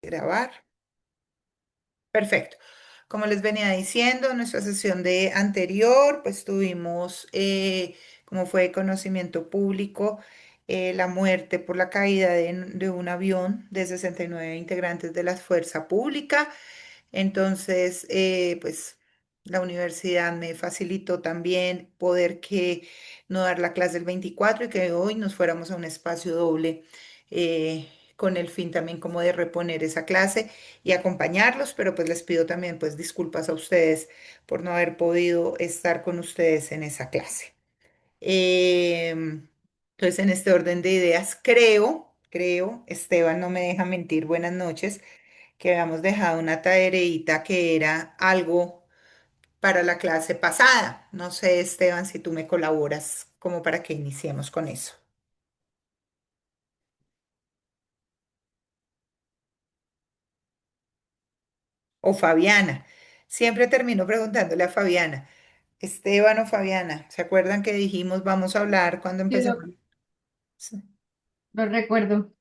Grabar. Perfecto. Como les venía diciendo, en nuestra sesión de anterior, pues tuvimos, como fue de conocimiento público, la muerte por la caída de un avión de 69 integrantes de la fuerza pública. Entonces, pues la universidad me facilitó también poder que no dar la clase el 24 y que hoy nos fuéramos a un espacio doble, con el fin también como de reponer esa clase y acompañarlos, pero pues les pido también pues disculpas a ustedes por no haber podido estar con ustedes en esa clase. Entonces, en este orden de ideas, creo, Esteban no me deja mentir, buenas noches, que habíamos dejado una tareita que era algo para la clase pasada. No sé, Esteban, si tú me colaboras como para que iniciemos con eso. O Fabiana. Siempre termino preguntándole a Fabiana. Esteban o Fabiana, ¿se acuerdan que dijimos vamos a hablar cuando Sí, empecemos? Sí, lo recuerdo.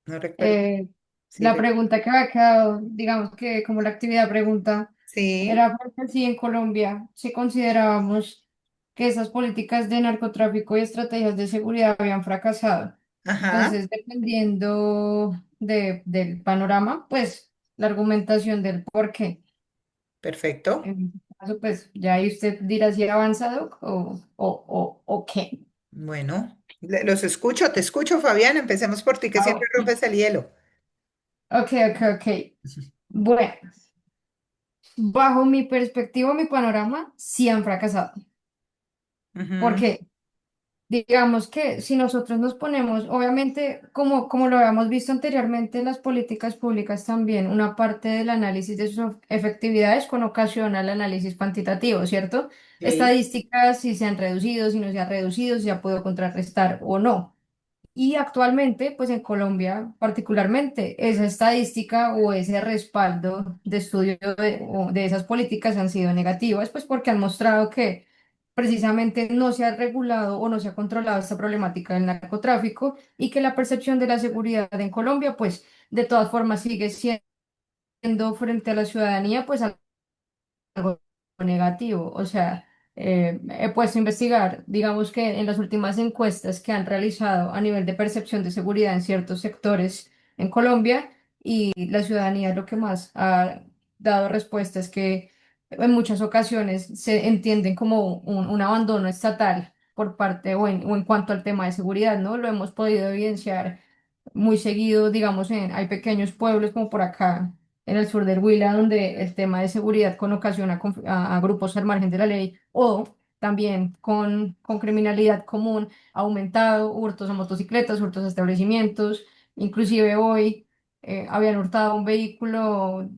no recuerdo. Eh, Sí, la pregunta que me ha quedado, digamos que como la actividad pregunta, sí, era porque si en Colombia si considerábamos que esas políticas de narcotráfico y estrategias de seguridad habían fracasado. ajá, Entonces, dependiendo del panorama, pues la argumentación del por qué. perfecto. En este caso, pues ya ahí usted dirá si ha avanzado o qué. Bueno, los escucho, te escucho, Fabiana. Empecemos por ti, que siempre Ah, rompes el hielo. ok. Bueno. Bajo mi perspectiva, mi panorama, sí han fracasado. Ujú, Porque digamos que si nosotros nos ponemos, obviamente, como lo habíamos visto anteriormente, las políticas públicas también, una parte del análisis de sus efectividades con ocasión al análisis cuantitativo, ¿cierto? ok, Estadísticas, si se han reducido, si no se han reducido, si se ha podido contrarrestar o no. Y actualmente, pues en Colombia particularmente, esa estadística o ese respaldo de estudio o de esas políticas han sido negativas, pues porque han mostrado que precisamente no se ha regulado o no se ha controlado esta problemática del narcotráfico y que la percepción de la seguridad en Colombia, pues de todas formas sigue siendo frente a la ciudadanía, pues algo negativo. O sea, he puesto a investigar, digamos que en las últimas encuestas que han realizado a nivel de percepción de seguridad en ciertos sectores en Colombia y la ciudadanía lo que más ha dado respuesta es que en muchas ocasiones se entienden como un abandono estatal por parte o en cuanto al tema de seguridad, ¿no? Lo hemos podido evidenciar muy seguido, digamos, hay pequeños pueblos como por acá en el sur del Huila, donde el tema de seguridad con ocasión a grupos al margen de la ley o también con criminalidad común ha aumentado, hurtos a motocicletas, hurtos a establecimientos, inclusive hoy habían hurtado un vehículo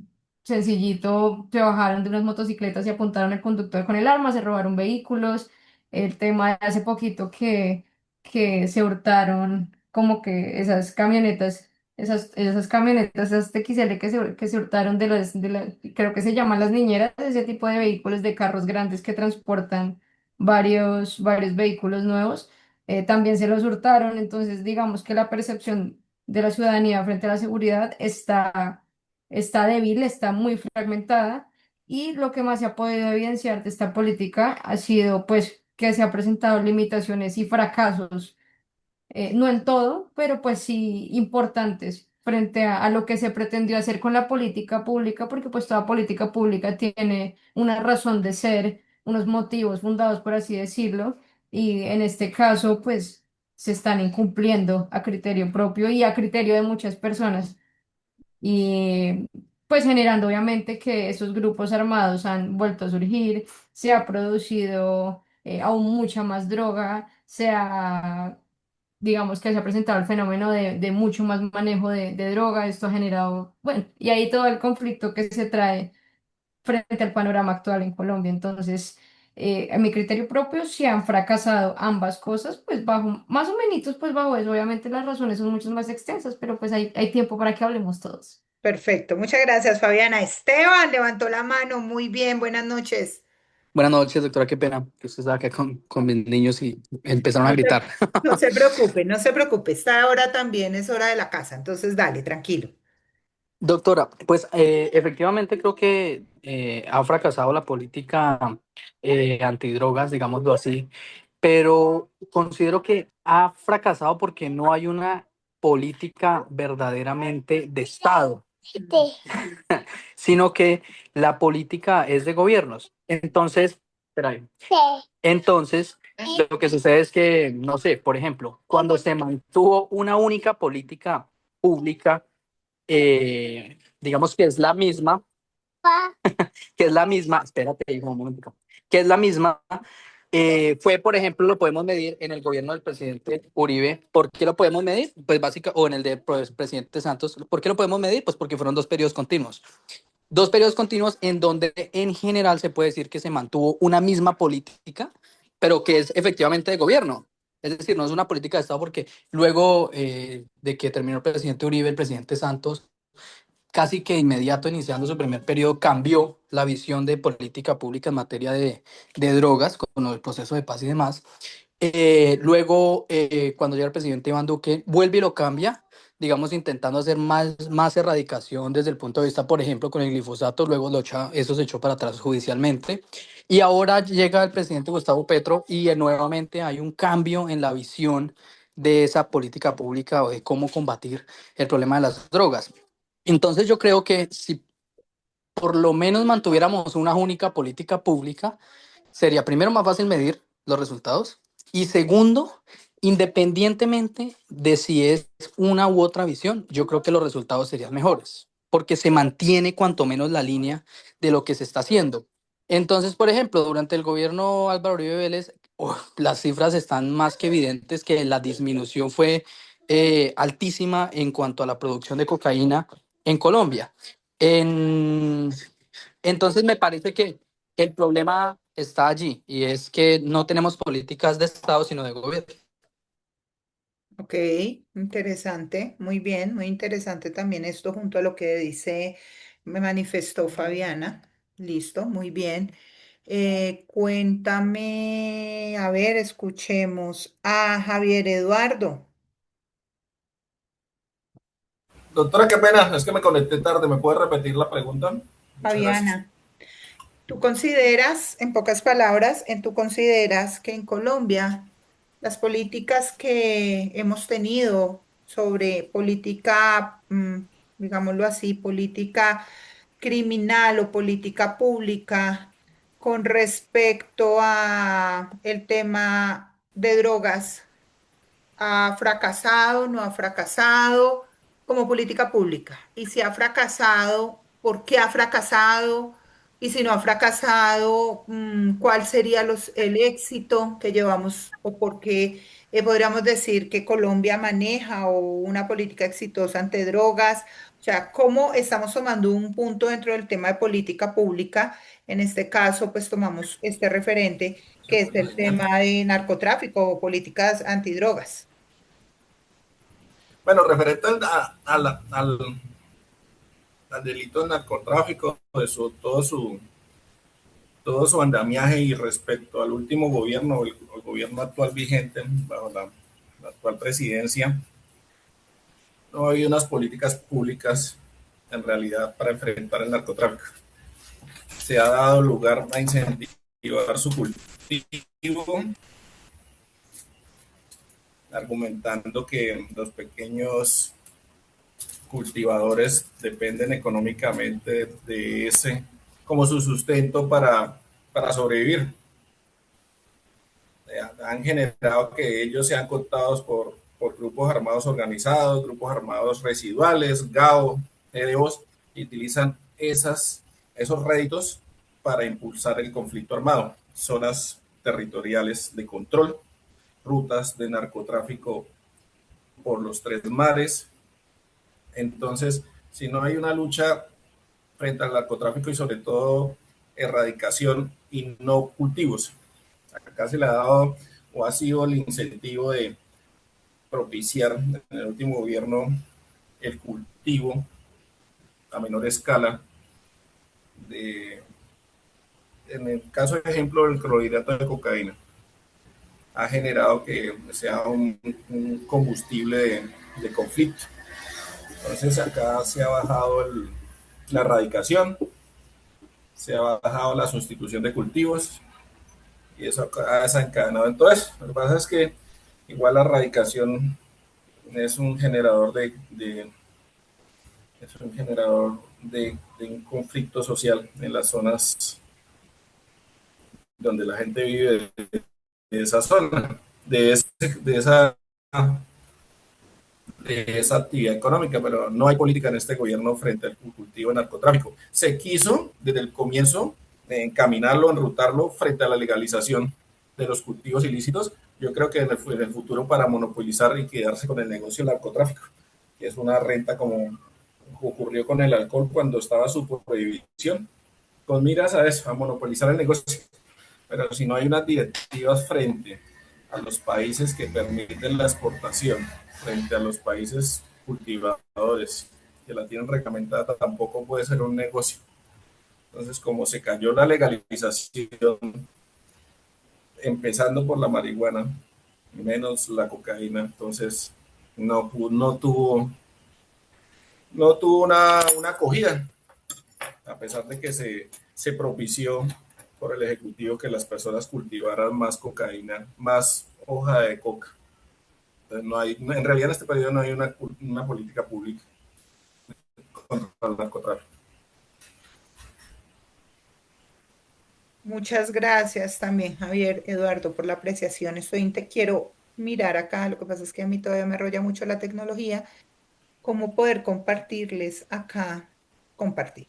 sencillito, se bajaron de unas motocicletas y apuntaron al conductor con el arma, se robaron vehículos, el tema de hace poquito que se hurtaron como que esas camionetas, esas TXL que se hurtaron creo que se llaman las niñeras, ese tipo de vehículos de carros grandes que transportan varios vehículos nuevos, también se los hurtaron. Entonces, digamos que la percepción de la ciudadanía frente a la seguridad está débil, está muy fragmentada. Y lo que más se ha podido evidenciar de esta política ha sido, pues, que se han presentado limitaciones y fracasos, no en todo, pero pues sí importantes frente a lo que se pretendió hacer con la política pública, porque pues toda política pública tiene una razón de ser, unos motivos fundados, por así decirlo, y en este caso pues se están incumpliendo a criterio propio y a criterio de muchas personas y pues generando obviamente que esos grupos armados han vuelto a surgir, se ha producido aún mucha más droga, digamos que se ha presentado el fenómeno de mucho más manejo de droga, esto ha generado, bueno, y ahí todo el conflicto que se trae frente al panorama actual en Colombia. Entonces, a mi criterio propio, si han fracasado ambas cosas, pues bajo, más o menos, pues bajo eso, obviamente las razones son mucho más extensas, pero pues hay tiempo para que hablemos todos. perfecto. Muchas gracias, Fabiana. Esteban levantó la mano. Muy bien, buenas noches. Buenas noches, doctora. Qué pena que usted estaba acá con mis niños y empezaron a No gritar. se, no se preocupe, no se preocupe. Esta hora también es hora de la casa, entonces dale, tranquilo. Doctora, pues efectivamente creo que ha fracasado la política antidrogas, digámoslo así, pero considero que ha fracasado porque no hay una política verdaderamente de Estado, sino que la política es de gobiernos. Entonces, espera ahí. Entonces, lo que sucede es que, no sé, por ejemplo, cuando se mantuvo una única política pública, digamos que es la misma, espérate, hijo, un momentico, que es la misma, fue, por ejemplo, lo podemos medir en el gobierno del presidente Uribe. ¿Por qué lo podemos medir? Pues básicamente, o en el del presidente Santos. ¿Por qué lo podemos medir? Pues porque fueron 2 periodos continuos. 2 periodos continuos en donde en general se puede decir que se mantuvo una misma política, pero que es efectivamente de gobierno. Es decir, no es una política de Estado porque luego de que terminó el presidente Uribe, el presidente Santos casi que inmediato, iniciando su primer periodo, cambió la visión de política pública en materia de drogas, con el proceso de paz y demás. Luego, cuando llega el presidente Iván Duque, vuelve y lo cambia, digamos, intentando hacer más erradicación desde el punto de vista, por ejemplo, con el glifosato, luego eso se echó para atrás judicialmente. Y ahora llega el presidente Gustavo Petro y nuevamente hay un cambio en la visión de esa política pública o de cómo combatir el problema de las drogas. Entonces yo creo que si por lo menos mantuviéramos una única política pública, sería primero más fácil medir los resultados y segundo, independientemente de si es una u otra visión, yo creo que los resultados serían mejores porque se mantiene cuanto menos la línea de lo que se está haciendo. Entonces, por ejemplo, durante el gobierno Álvaro Uribe Vélez, las cifras están más que evidentes que la disminución fue altísima en cuanto a la producción de cocaína en Colombia. En, entonces me parece que el problema está allí y es que no tenemos políticas de Estado, sino de gobierno. Ok, interesante, muy bien, muy interesante también esto junto a lo que dice, me manifestó Fabiana. Listo, muy bien. Cuéntame, a ver, escuchemos a Javier Eduardo. Doctora, qué pena, es que me conecté tarde. ¿Me puede repetir la pregunta? Muchas gracias. Fabiana, ¿tú consideras, en pocas palabras, tú consideras que en Colombia las políticas que hemos tenido sobre política, digámoslo así, política criminal o política pública con respecto a el tema de drogas, ha fracasado, no ha fracasado como política pública? Y si ha fracasado, ¿por qué ha fracasado? Y si no ha fracasado, ¿cuál sería el éxito que llevamos o por qué podríamos decir que Colombia maneja o una política exitosa ante drogas? O sea, ¿cómo estamos tomando un punto dentro del tema de política pública? En este caso, pues tomamos este referente que es el tema de narcotráfico o políticas antidrogas. Bueno, referente al delito de narcotráfico, todo su andamiaje y respecto al último gobierno, el gobierno actual vigente, bajo la actual presidencia, no hay unas políticas públicas en realidad para enfrentar el narcotráfico. Se ha dado lugar a incentivar su cultivo, argumentando que los pequeños cultivadores dependen económicamente de ese como su sustento para sobrevivir. Han generado que ellos sean contados por grupos armados organizados, grupos armados residuales, GAO, EDOs, y utilizan esos réditos para impulsar el conflicto armado, zonas territoriales de control, rutas de narcotráfico por los 3 mares. Entonces, si no hay una lucha frente al narcotráfico y sobre todo erradicación y no cultivos, acá se le ha dado o ha sido el incentivo de propiciar en el último gobierno el cultivo a menor escala de, en el caso de ejemplo, el clorhidrato de cocaína ha generado que sea un combustible de conflicto. Entonces acá se ha bajado la erradicación, se ha bajado la sustitución de cultivos y eso ha desencadenado en todo eso. Lo que pasa es que igual la erradicación es un generador de un conflicto social en las zonas donde la gente vive de esa zona, de, ese, de esa de esa actividad económica, pero no hay política en este gobierno frente al cultivo de narcotráfico. Se quiso desde el comienzo encaminarlo, enrutarlo frente a la legalización de los cultivos ilícitos. Yo creo que en el futuro para monopolizar y quedarse con el negocio del narcotráfico, que es una renta como ocurrió con el alcohol cuando estaba su prohibición, con miras a eso, a monopolizar el negocio. Pero si no hay unas directivas frente a los países que permiten la exportación, frente a los países cultivadores que la tienen reglamentada, tampoco puede ser un negocio. Entonces, como se cayó la legalización, empezando por la marihuana, menos la cocaína, entonces no tuvo una acogida, a pesar de que se propició por el Ejecutivo que las personas cultivaran más cocaína, más hoja de coca. Entonces en realidad en este periodo no hay una política pública contra el narcotráfico. Muchas gracias también, Javier, Eduardo, por la apreciación. Te quiero mirar acá, lo que pasa es que a mí todavía me rolla mucho la tecnología, cómo poder compartirles acá, compartir.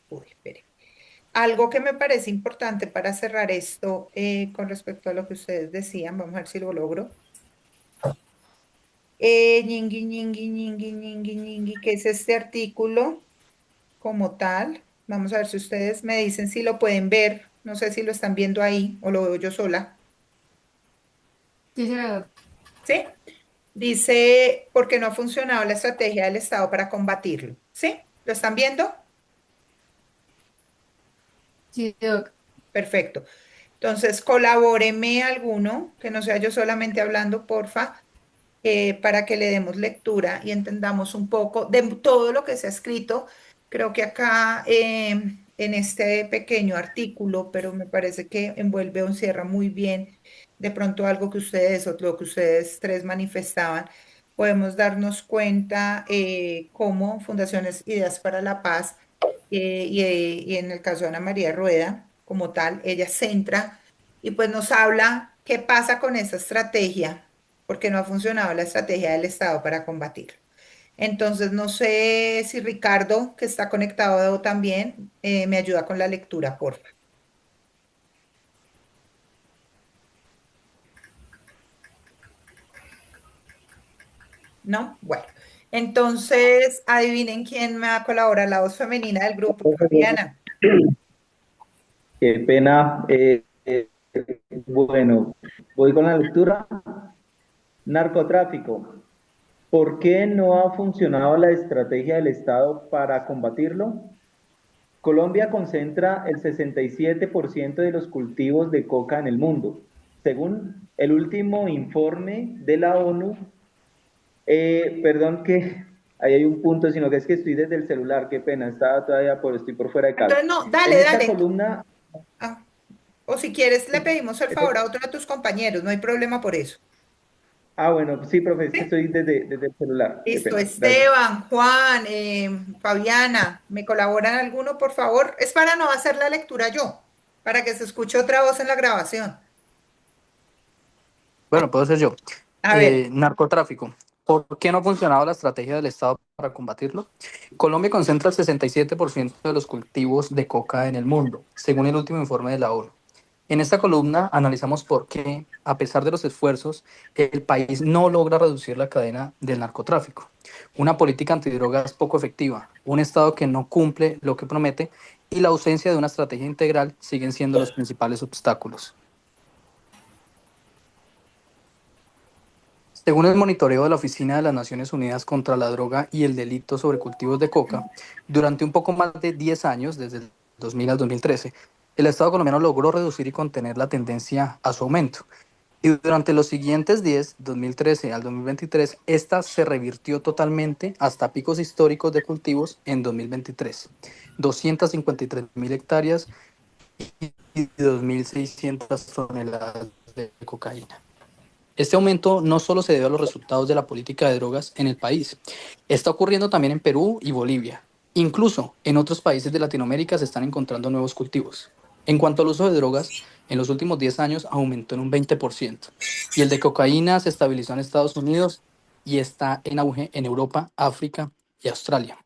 Uy, espere. Algo que me parece importante para cerrar esto con respecto a lo que ustedes decían, vamos a ver si lo logro. Ñingui, ñingui, ñingui, ñingui, ñingui, que es este artículo como tal. Vamos a ver si ustedes me dicen si lo pueden ver. No sé si lo están viendo ahí o lo veo yo sola. Sí, señor. ¿Sí? Dice, porque no ha funcionado la estrategia del Estado para combatirlo. ¿Sí? ¿Lo están viendo? Sí, doc. Perfecto. Entonces, colabóreme alguno, que no sea yo solamente hablando, porfa, para que le demos lectura y entendamos un poco de todo lo que se ha escrito. Creo que acá en este pequeño artículo, pero me parece que envuelve o encierra muy bien de pronto algo que ustedes o lo que ustedes tres manifestaban. Podemos darnos cuenta cómo Fundaciones Ideas para la Paz y en el caso de Ana María Rueda, como tal, ella centra y pues nos habla qué pasa con esa estrategia porque no ha funcionado la estrategia del Estado para combatirlo. Entonces, no sé si Ricardo, que está conectado también, me ayuda con la lectura, por favor. ¿No? Bueno, entonces, adivinen quién me va a colaborar, la voz femenina del grupo, Fabiana. Qué pena. Bueno, voy con la lectura. Narcotráfico. ¿Por qué no ha funcionado la estrategia del Estado para combatirlo? Colombia concentra el 67% de los cultivos de coca en el mundo. Según el último informe de la ONU, perdón que ahí hay un punto, sino que es que estoy desde el celular, qué pena, estoy por fuera de casa. Entonces, no, En dale, esta dale. columna, Ah, o si quieres, le pedimos el favor a otro de tus compañeros, no hay problema por eso. bueno, sí, profe, es que ¿Sí? estoy desde el celular, qué Listo, pena, gracias. Esteban, Juan, Fabiana, ¿me colaboran alguno, por favor? Es para no hacer la lectura yo, para que se escuche otra voz en la grabación. Bueno, puedo ser yo. A ver, Narcotráfico. ¿Por qué no ha funcionado la estrategia del Estado para combatirlo? Colombia concentra el 67% de los cultivos de coca en el mundo, según el último informe de la ONU. En esta columna analizamos por qué, a pesar de los esfuerzos, el país no logra reducir la cadena del narcotráfico. Una política antidrogas poco efectiva, un Estado que no cumple lo que promete y la ausencia de una estrategia integral siguen siendo los principales obstáculos. Según el monitoreo de la Oficina de las Naciones Unidas contra la Droga y el Delito sobre Cultivos de Coca, durante un poco más de 10 años, desde el 2000 al 2013, el Estado colombiano logró reducir y contener la tendencia a su aumento. Y durante los siguientes 10, 2013 al 2023, esta se revirtió totalmente hasta picos históricos de cultivos en 2023, 253.000 hectáreas y 2.600 toneladas de cocaína. Este aumento no solo se debe a los resultados de la política de drogas en el país, está ocurriendo también en Perú y Bolivia. Incluso en otros países de Latinoamérica se están encontrando nuevos cultivos. En cuanto al uso de drogas, en los últimos 10 años aumentó en un 20% y el de cocaína se estabilizó en Estados Unidos y está en auge en Europa, África y Australia.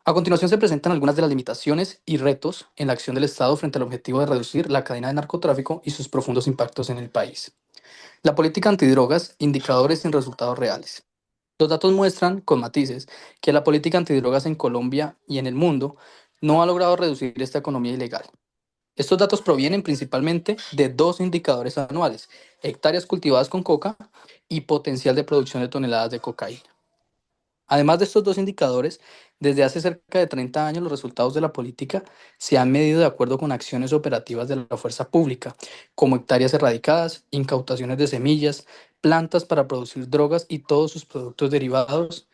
A continuación se presentan algunas de las limitaciones y retos en la acción del Estado frente al objetivo de reducir la cadena de narcotráfico y sus profundos impactos en el país. La política antidrogas, indicadores sin resultados reales. Los datos muestran, con matices, que la política antidrogas en Colombia y en el mundo no ha logrado reducir esta economía ilegal. Estos datos provienen principalmente de dos indicadores anuales: hectáreas cultivadas con coca y potencial de producción de toneladas de cocaína. Además de estos dos indicadores, desde hace cerca de 30 años los resultados de la política se han medido de acuerdo con acciones operativas de la fuerza pública, como hectáreas erradicadas, incautaciones de semillas, plantas para producir drogas y todos sus productos derivados,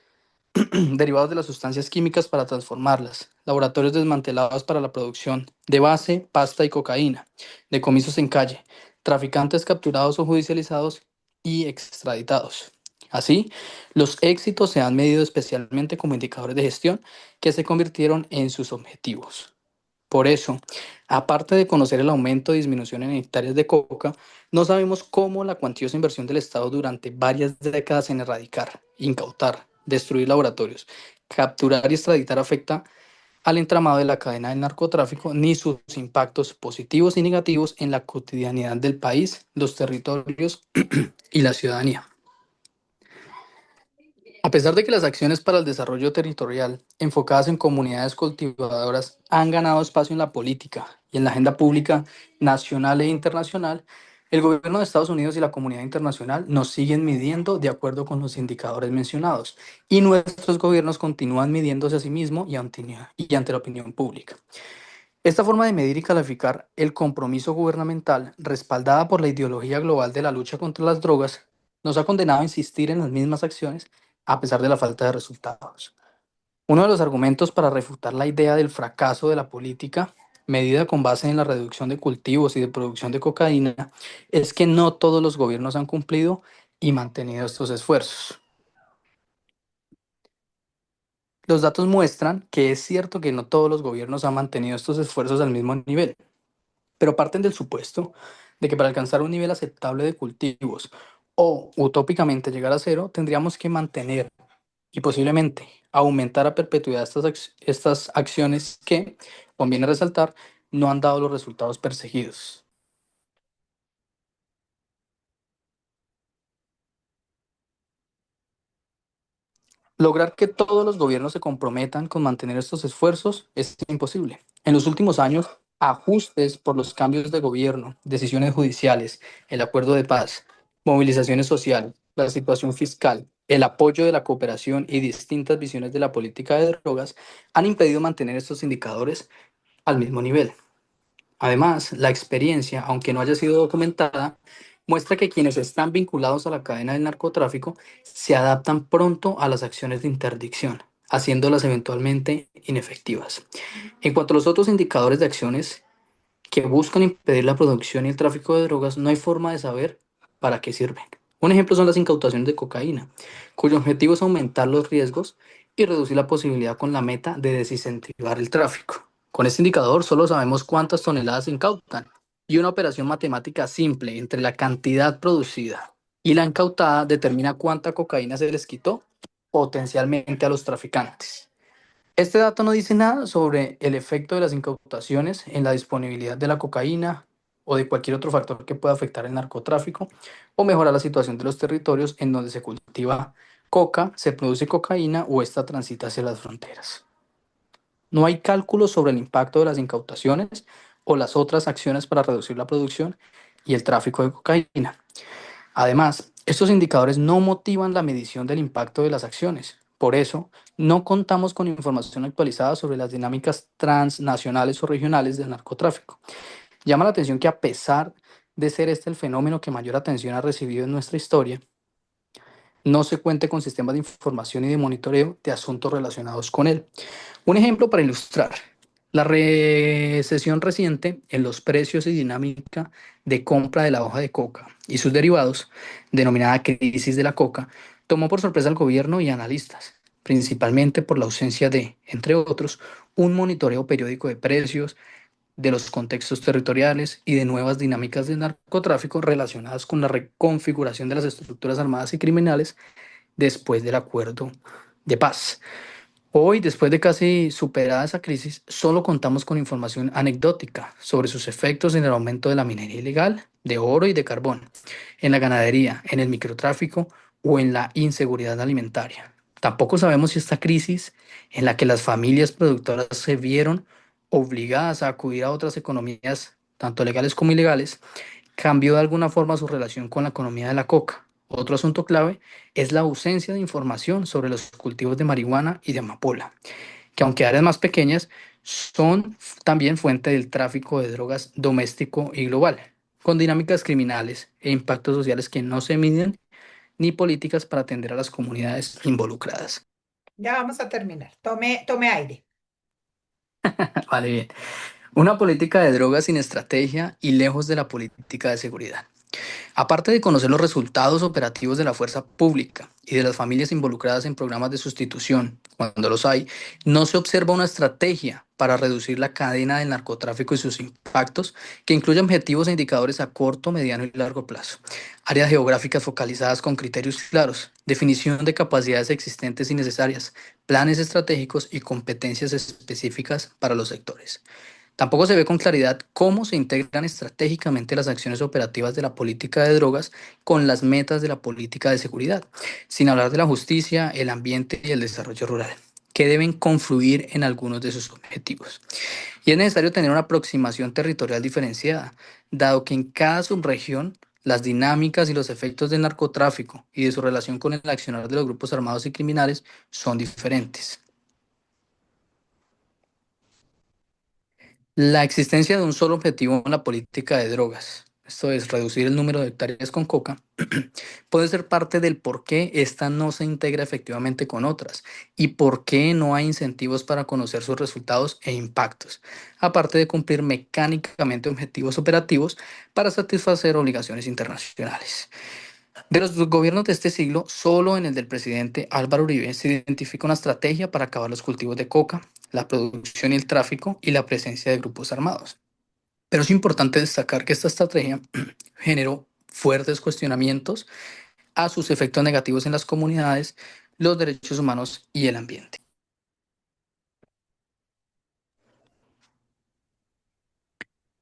derivados de las sustancias químicas para transformarlas, laboratorios desmantelados para la producción de base, pasta y cocaína, decomisos en calle, traficantes capturados o judicializados y extraditados. Así, los éxitos se han medido especialmente como indicadores de gestión que se convirtieron en sus objetivos. Por eso, aparte de conocer el aumento o disminución en hectáreas de coca, no sabemos cómo la cuantiosa inversión del Estado durante varias décadas en erradicar, incautar, destruir laboratorios, capturar y extraditar afecta al entramado de la cadena del narcotráfico, ni sus impactos positivos y negativos en la cotidianidad del país, los territorios y la ciudadanía. A pesar de que las acciones para el desarrollo territorial enfocadas en comunidades cultivadoras han ganado espacio en la política y en la agenda pública nacional e internacional, el gobierno de Estados Unidos y la comunidad internacional nos siguen midiendo de acuerdo con los indicadores mencionados, y nuestros gobiernos continúan midiéndose a sí mismos y ante la opinión pública. Esta forma de medir y calificar el compromiso gubernamental, respaldada por la ideología global de la lucha contra las drogas, nos ha condenado a insistir en las mismas acciones a pesar de la falta de resultados. Uno de los argumentos para refutar la idea del fracaso de la política, medida con base en la reducción de cultivos y de producción de cocaína, es que no todos los gobiernos han cumplido y mantenido estos esfuerzos. Los datos muestran que es cierto que no todos los gobiernos han mantenido estos esfuerzos al mismo nivel, pero parten del supuesto de que para alcanzar un nivel aceptable de cultivos o utópicamente llegar a cero, tendríamos que mantener y posiblemente aumentar a perpetuidad estas acciones que, conviene resaltar, no han dado los resultados perseguidos. Lograr que todos los gobiernos se comprometan con mantener estos esfuerzos es imposible. En los últimos años, ajustes por los cambios de gobierno, decisiones judiciales, el acuerdo de paz, movilizaciones sociales, la situación fiscal, el apoyo de la cooperación y distintas visiones de la política de drogas han impedido mantener estos indicadores al mismo nivel. Además, la experiencia, aunque no haya sido documentada, muestra que quienes están vinculados a la cadena del narcotráfico se adaptan pronto a las acciones de interdicción, haciéndolas eventualmente inefectivas. En cuanto a los otros indicadores de acciones que buscan impedir la producción y el tráfico de drogas, no hay forma de saber para qué sirven. Un ejemplo son las incautaciones de cocaína, cuyo objetivo es aumentar los riesgos y reducir la posibilidad con la meta de desincentivar el tráfico. Con este indicador solo sabemos cuántas toneladas se incautan, y una operación matemática simple entre la cantidad producida y la incautada determina cuánta cocaína se les quitó potencialmente a los traficantes. Este dato no dice nada sobre el efecto de las incautaciones en la disponibilidad de la cocaína o de cualquier otro factor que pueda afectar el narcotráfico o mejorar la situación de los territorios en donde se cultiva coca, se produce cocaína o esta transita hacia las fronteras. No hay cálculos sobre el impacto de las incautaciones o las otras acciones para reducir la producción y el tráfico de cocaína. Además, estos indicadores no motivan la medición del impacto de las acciones. Por eso, no contamos con información actualizada sobre las dinámicas transnacionales o regionales del narcotráfico. Llama la atención que a pesar de ser este el fenómeno que mayor atención ha recibido en nuestra historia, no se cuente con sistemas de información y de monitoreo de asuntos relacionados con él. Un ejemplo para ilustrar. La recesión reciente en los precios y dinámica de compra de la hoja de coca y sus derivados, denominada crisis de la coca, tomó por sorpresa al gobierno y analistas, principalmente por la ausencia de, entre otros, un monitoreo periódico de precios, de los contextos territoriales y de nuevas dinámicas de narcotráfico relacionadas con la reconfiguración de las estructuras armadas y criminales después del acuerdo de paz. Hoy, después de casi superada esa crisis, solo contamos con información anecdótica sobre sus efectos en el aumento de la minería ilegal, de oro y de carbón, en la ganadería, en el microtráfico o en la inseguridad alimentaria. Tampoco sabemos si esta crisis, en la que las familias productoras se vieron obligadas a acudir a otras economías, tanto legales como ilegales, cambió de alguna forma su relación con la economía de la coca. Otro asunto clave es la ausencia de información sobre los cultivos de marihuana y de amapola, que aunque áreas más pequeñas, son también fuente del tráfico de drogas doméstico y global, con dinámicas criminales e impactos sociales que no se miden ni políticas para atender a las comunidades involucradas. Ya vamos a terminar. Tome aire. Vale, bien. Una política de drogas sin estrategia y lejos de la política de seguridad. Aparte de conocer los resultados operativos de la fuerza pública y de las familias involucradas en programas de sustitución, cuando los hay, no se observa una estrategia para reducir la cadena del narcotráfico y sus impactos, que incluya objetivos e indicadores a corto, mediano y largo plazo, áreas geográficas focalizadas con criterios claros, definición de capacidades existentes y necesarias, planes estratégicos y competencias específicas para los sectores. Tampoco se ve con claridad cómo se integran estratégicamente las acciones operativas de la política de drogas con las metas de la política de seguridad, sin hablar de la justicia, el ambiente y el desarrollo rural, que deben confluir en algunos de sus objetivos. Y es necesario tener una aproximación territorial diferenciada, dado que en cada subregión las dinámicas y los efectos del narcotráfico y de su relación con el accionar de los grupos armados y criminales son diferentes. La existencia de un solo objetivo en la política de drogas, esto es, reducir el número de hectáreas con coca, puede ser parte del por qué esta no se integra efectivamente con otras y por qué no hay incentivos para conocer sus resultados e impactos, aparte de cumplir mecánicamente objetivos operativos para satisfacer obligaciones internacionales. De los gobiernos de este siglo, solo en el del presidente Álvaro Uribe se identifica una estrategia para acabar los cultivos de coca, la producción y el tráfico y la presencia de grupos armados. Pero es importante destacar que esta estrategia generó fuertes cuestionamientos a sus efectos negativos en las comunidades, los derechos humanos y el ambiente.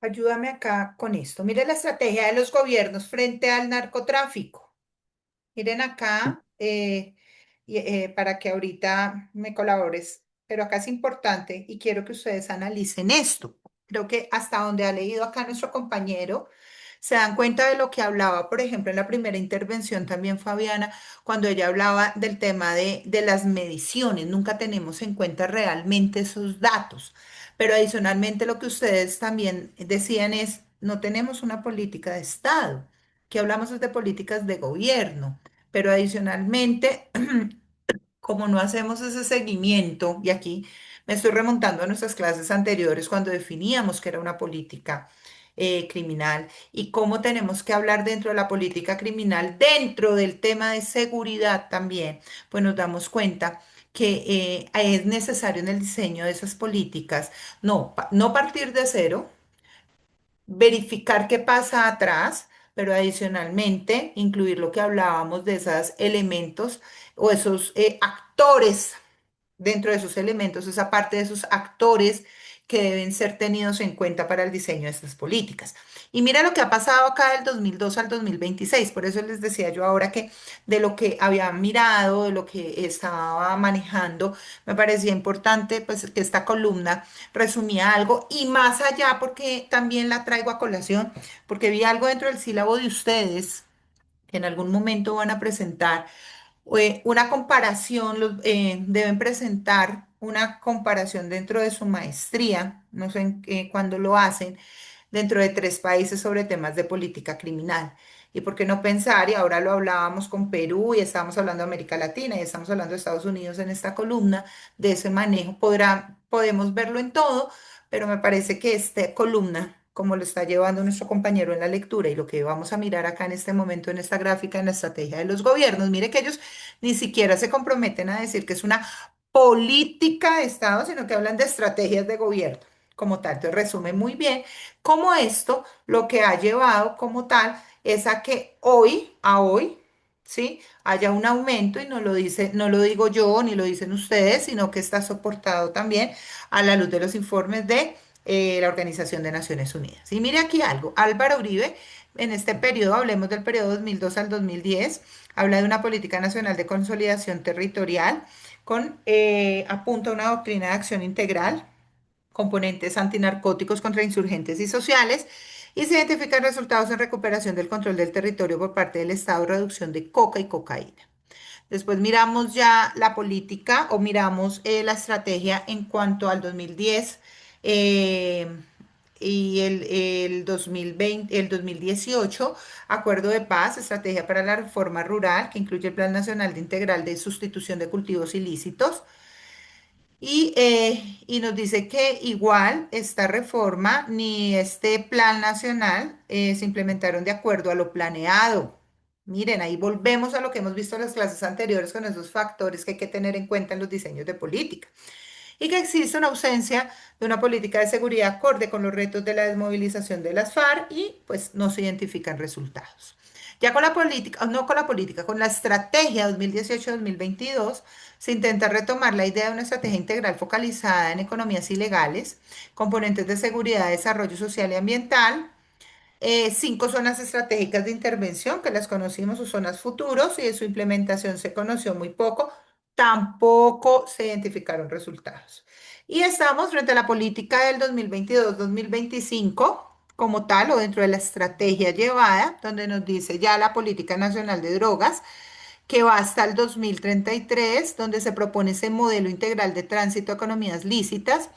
Ayúdame acá con esto. Mire la estrategia de los gobiernos frente al narcotráfico. Miren acá, para que ahorita me colabores, pero acá es importante y quiero que ustedes analicen esto. Creo que hasta donde ha leído acá nuestro compañero, se dan cuenta de lo que hablaba, por ejemplo, en la primera intervención también Fabiana, cuando ella hablaba del tema de las mediciones. Nunca tenemos en cuenta realmente esos datos. Pero adicionalmente lo que ustedes también decían es, no tenemos una política de Estado. Que hablamos es de políticas de gobierno, pero adicionalmente, como no hacemos ese seguimiento, y aquí me estoy remontando a nuestras clases anteriores cuando definíamos que era una política criminal y cómo tenemos que hablar dentro de la política criminal, dentro del tema de seguridad también, pues nos damos cuenta que es necesario en el diseño de esas políticas no partir de cero, verificar qué pasa atrás, pero adicionalmente incluir lo que hablábamos de esos elementos o esos actores dentro de esos elementos, esa parte de esos actores que deben ser tenidos en cuenta para el diseño de estas políticas. Y mira lo que ha pasado acá del 2002 al 2026. Por eso les decía yo ahora que de lo que había mirado, de lo que estaba manejando, me parecía importante pues que esta columna resumía algo y más allá porque también la traigo a colación, porque vi algo dentro del sílabo de ustedes que en algún momento van a presentar una comparación, deben presentar una comparación dentro de su maestría, no sé cuándo lo hacen, dentro de 3 países sobre temas de política criminal. ¿Y por qué no pensar? Y ahora lo hablábamos con Perú y estábamos hablando de América Latina y estamos hablando de Estados Unidos en esta columna de ese manejo. Podemos verlo en todo, pero me parece que esta columna, como lo está llevando nuestro compañero en la lectura y lo que vamos a mirar acá en este momento en esta gráfica en la estrategia de los gobiernos, mire que ellos ni siquiera se comprometen a decir que es una política de Estado, sino que hablan de estrategias de gobierno como tal. Entonces resume muy bien cómo esto lo que ha llevado como tal es a que hoy, ¿sí? Haya un aumento y no lo dice, no lo digo yo ni lo dicen ustedes, sino que está soportado también a la luz de los informes de la Organización de Naciones Unidas. Y mire aquí algo, Álvaro Uribe, en este periodo, hablemos del periodo 2002 al 2010, habla de una política nacional de consolidación territorial apunta a una doctrina de acción integral, componentes antinarcóticos contra insurgentes y sociales, y se identifican resultados en recuperación del control del territorio por parte del Estado, reducción de coca y cocaína. Después miramos ya la política o miramos la estrategia en cuanto al 2010 eh, y el 2020, el 2018, Acuerdo de Paz, Estrategia para la Reforma Rural, que incluye el Plan Nacional de Integral de Sustitución de Cultivos Ilícitos. Y nos dice que igual esta reforma ni este plan nacional se implementaron de acuerdo a lo planeado. Miren, ahí volvemos a lo que hemos visto en las clases anteriores con esos factores que hay que tener en cuenta en los diseños de política y que existe una ausencia de una política de seguridad acorde con los retos de la desmovilización de las FARC y pues no se identifican resultados. Ya con la política, no con la política, con la estrategia 2018-2022 se intenta retomar la idea de una estrategia integral focalizada en economías ilegales, componentes de seguridad, desarrollo social y ambiental, 5 zonas estratégicas de intervención que las conocimos, sus zonas futuros, y de su implementación se conoció muy poco, tampoco se identificaron resultados. Y estamos frente a la política del 2022-2025 como tal, o dentro de la estrategia llevada, donde nos dice ya la política nacional de drogas, que va hasta el 2033, donde se propone ese modelo integral de tránsito a economías lícitas,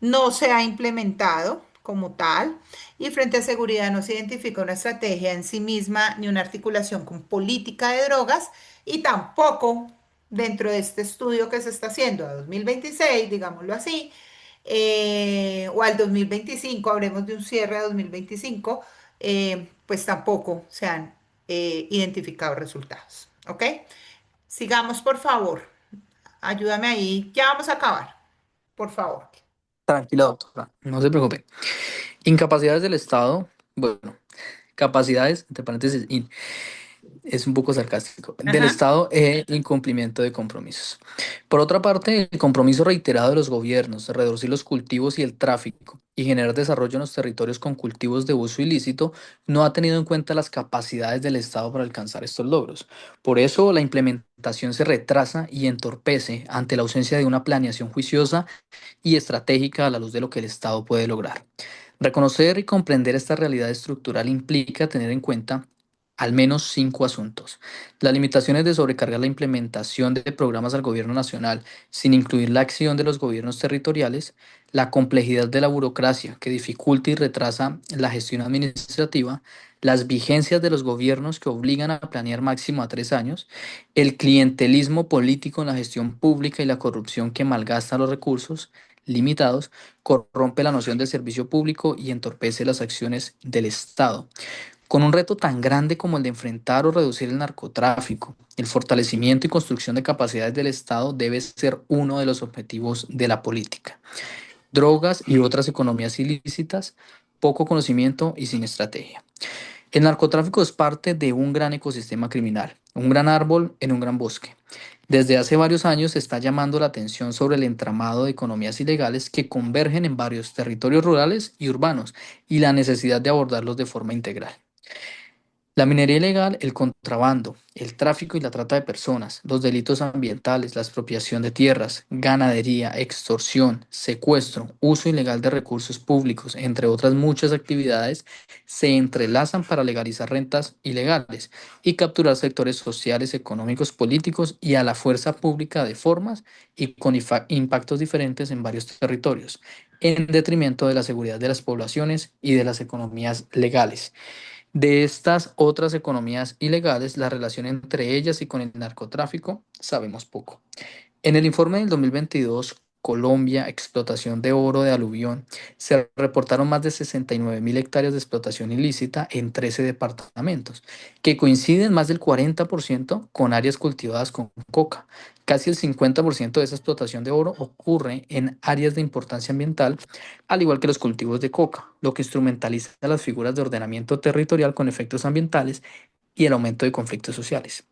no se ha implementado como tal y frente a seguridad no se identifica una estrategia en sí misma ni una articulación con política de drogas y tampoco dentro de este estudio que se está haciendo a 2026, digámoslo así, o al 2025, hablemos de un cierre a 2025, pues tampoco se han identificado resultados. ¿Ok? Sigamos, por favor. Ayúdame ahí. Ya vamos a acabar. Por favor. Tranquila, doctora, no se preocupe. Incapacidades del Estado, bueno, capacidades, entre paréntesis, es un poco sarcástico, del Ajá. Estado e incumplimiento de compromisos. Por otra parte, el compromiso reiterado de los gobiernos de reducir los cultivos y el tráfico y generar desarrollo en los territorios con cultivos de uso ilícito no ha tenido en cuenta las capacidades del Estado para alcanzar estos logros. Por eso, la implementación se retrasa y entorpece ante la ausencia de una planeación juiciosa y estratégica a la luz de lo que el Estado puede lograr. Reconocer y comprender esta realidad estructural implica tener en cuenta al menos 5 asuntos. Las limitaciones de sobrecargar la implementación de programas al gobierno nacional sin incluir la acción de los gobiernos territoriales, la complejidad de la burocracia que dificulta y retrasa la gestión administrativa, las vigencias de los gobiernos que obligan a planear máximo a 3 años, el clientelismo político en la gestión pública y la corrupción que malgasta los recursos limitados, corrompe la noción de servicio público y entorpece las acciones del Estado. Con un reto tan grande como el de enfrentar o reducir el narcotráfico, el fortalecimiento y construcción de capacidades del Estado debe ser uno de los objetivos de la política. Drogas y otras economías ilícitas, poco conocimiento y sin estrategia. El narcotráfico es parte de un gran ecosistema criminal, un gran árbol en un gran bosque. Desde hace varios años se está llamando la atención sobre el entramado de economías ilegales que convergen en varios territorios rurales y urbanos y la necesidad de abordarlos de forma integral. La minería ilegal, el contrabando, el tráfico y la trata de personas, los delitos ambientales, la expropiación de tierras, ganadería, extorsión, secuestro, uso ilegal de recursos públicos, entre otras muchas actividades, se entrelazan para legalizar rentas ilegales y capturar sectores sociales, económicos, políticos y a la fuerza pública de formas y con impactos diferentes en varios territorios, en detrimento de la seguridad de las poblaciones y de las economías legales. De estas otras economías ilegales, la relación entre ellas y con el narcotráfico sabemos poco. En el informe del 2022, Colombia, explotación de oro de aluvión, se reportaron más de 69.000 hectáreas de explotación ilícita en 13 departamentos, que coinciden más del 40% con áreas cultivadas con coca. Casi el 50% de esa explotación de oro ocurre en áreas de importancia ambiental, al igual que los cultivos de coca, lo que instrumentaliza las figuras de ordenamiento territorial con efectos ambientales y el aumento de conflictos sociales.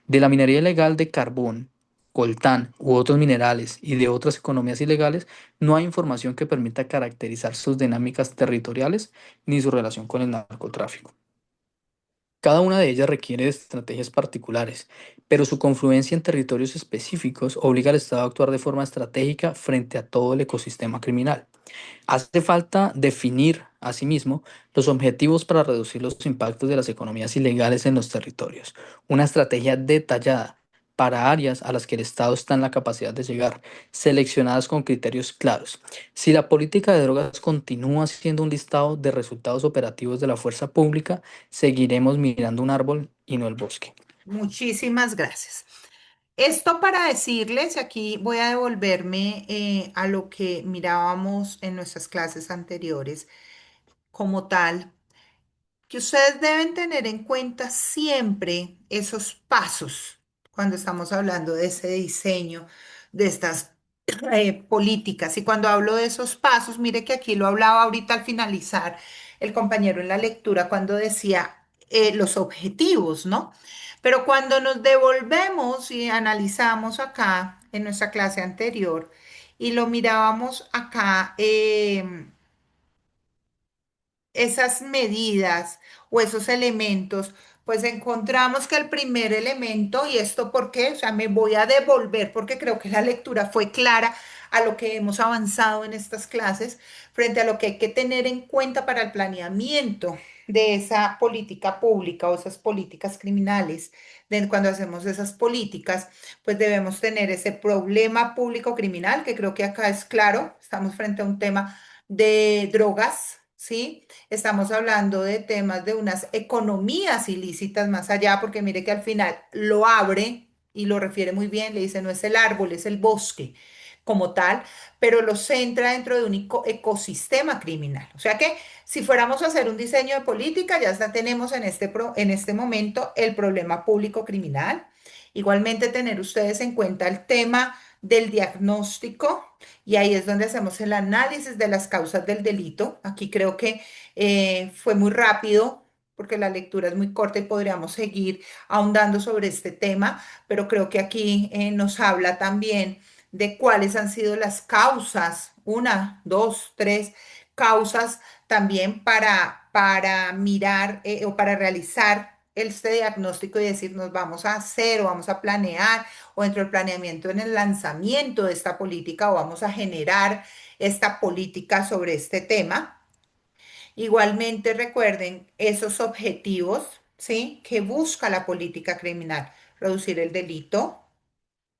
De la minería ilegal de carbón, coltán u otros minerales y de otras economías ilegales, no hay información que permita caracterizar sus dinámicas territoriales ni su relación con el narcotráfico. Cada una de ellas requiere de estrategias particulares, pero su confluencia en territorios específicos obliga al Estado a actuar de forma estratégica frente a todo el ecosistema criminal. Hace falta definir, asimismo, los objetivos para reducir los impactos de las economías ilegales en los territorios, una estrategia detallada para áreas a las que el Estado está en la capacidad de llegar, seleccionadas con criterios claros. Si la política de drogas continúa siendo un listado de resultados operativos de la fuerza pública, seguiremos mirando un árbol y no el bosque. Muchísimas gracias. Esto para decirles, aquí voy a devolverme a lo que mirábamos en nuestras clases anteriores como tal, que ustedes deben tener en cuenta siempre esos pasos cuando estamos hablando de ese diseño, de estas políticas. Y cuando hablo de esos pasos, mire que aquí lo hablaba ahorita al finalizar el compañero en la lectura cuando decía los objetivos, ¿no? Pero cuando nos devolvemos y analizamos acá en nuestra clase anterior y lo mirábamos acá, esas medidas o esos elementos, pues encontramos que el primer elemento, ¿y esto por qué? O sea, me voy a devolver porque creo que la lectura fue clara a lo que hemos avanzado en estas clases, frente a lo que hay que tener en cuenta para el planeamiento de esa política pública o esas políticas criminales. Cuando hacemos esas políticas, pues debemos tener ese problema público criminal, que creo que acá es claro, estamos frente a un tema de drogas, ¿sí? Estamos hablando de temas de unas economías ilícitas más allá, porque mire que al final lo abre y lo refiere muy bien, le dice, no es el árbol, es el bosque como tal, pero lo centra dentro de un ecosistema criminal. O sea que si fuéramos a hacer un diseño de política, ya tenemos en este momento el problema público criminal. Igualmente tener ustedes en cuenta el tema del diagnóstico y ahí es donde hacemos el análisis de las causas del delito. Aquí creo que fue muy rápido porque la lectura es muy corta y podríamos seguir ahondando sobre este tema, pero creo que aquí nos habla también de cuáles han sido las causas, una, dos, tres causas también para mirar o para realizar este diagnóstico y decir, nos vamos a hacer o vamos a planear o dentro del planeamiento en el lanzamiento de esta política o vamos a generar esta política sobre este tema. Igualmente recuerden esos objetivos, ¿sí? Que busca la política criminal, reducir el delito,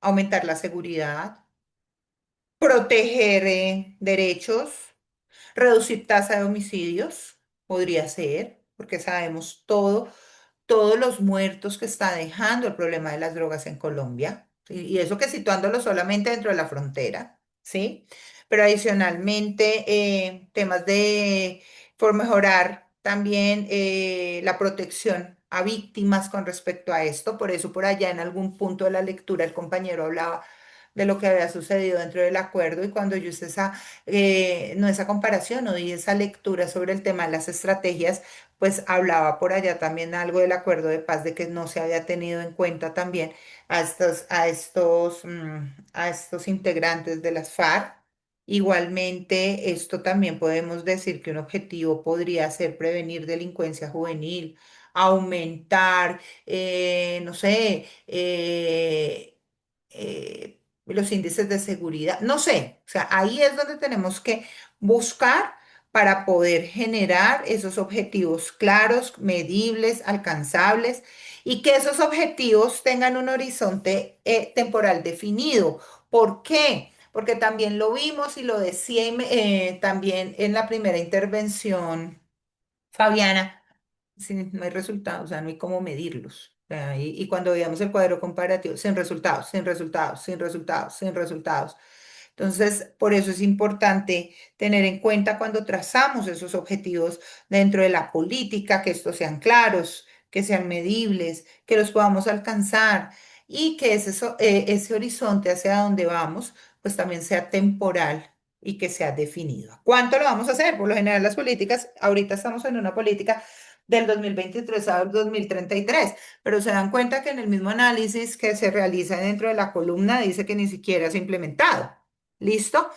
aumentar la seguridad, proteger derechos, reducir tasa de homicidios, podría ser, porque sabemos todos los muertos que está dejando el problema de las drogas en Colombia, ¿sí? Y eso que situándolo solamente dentro de la frontera, ¿sí? Pero adicionalmente, temas por mejorar también la protección a víctimas con respecto a esto, por eso por allá en algún punto de la lectura el compañero hablaba de lo que había sucedido dentro del acuerdo y cuando yo hice no esa comparación, no di esa lectura sobre el tema de las estrategias, pues hablaba por allá también algo del acuerdo de paz, de que no se había tenido en cuenta también a estos integrantes de las FARC. Igualmente, esto también podemos decir que un objetivo podría ser prevenir delincuencia juvenil, aumentar, no sé, los índices de seguridad, no sé, o sea, ahí es donde tenemos que buscar para poder generar esos objetivos claros, medibles, alcanzables y que esos objetivos tengan un horizonte temporal definido. ¿Por qué? Porque también lo vimos y lo decía también en la primera intervención, Fabiana, si no hay resultados, o sea, no hay cómo medirlos. O sea, y cuando veíamos el cuadro comparativo, sin resultados, sin resultados, sin resultados, sin resultados. Entonces, por eso es importante tener en cuenta cuando trazamos esos objetivos dentro de la política, que estos sean claros, que sean medibles, que los podamos alcanzar y que ese horizonte hacia donde vamos, pues también sea temporal y que sea definido. ¿Cuánto lo vamos a hacer? Por lo general, las políticas, ahorita estamos en una política del 2023 al 2033, pero se dan cuenta que en el mismo análisis que se realiza dentro de la columna dice que ni siquiera se ha implementado. ¿Listo?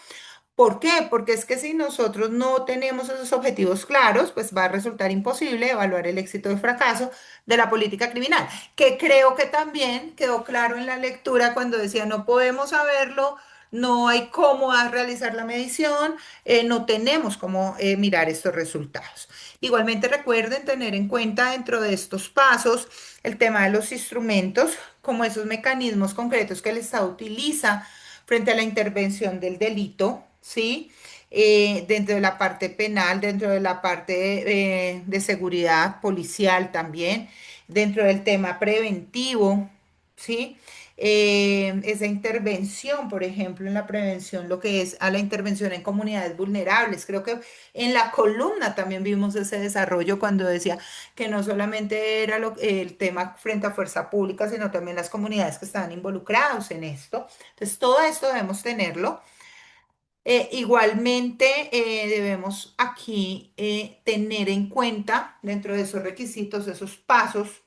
¿Por qué? Porque es que si nosotros no tenemos esos objetivos claros, pues va a resultar imposible evaluar el éxito o el fracaso de la política criminal, que creo que también quedó claro en la lectura cuando decía no podemos saberlo, no hay cómo realizar la medición, no tenemos cómo mirar estos resultados. Igualmente recuerden tener en cuenta dentro de estos pasos el tema de los instrumentos, como esos mecanismos concretos que el Estado utiliza frente a la intervención del delito, ¿sí? Dentro de la parte penal, dentro de la parte de seguridad policial también, dentro del tema preventivo, ¿sí? Esa intervención, por ejemplo, en la prevención, lo que es a la intervención en comunidades vulnerables. Creo que en la columna también vimos ese desarrollo cuando decía que no solamente era el tema frente a fuerza pública, sino también las comunidades que estaban involucradas en esto. Entonces, todo esto debemos tenerlo. Igualmente, debemos aquí tener en cuenta dentro de esos requisitos, esos pasos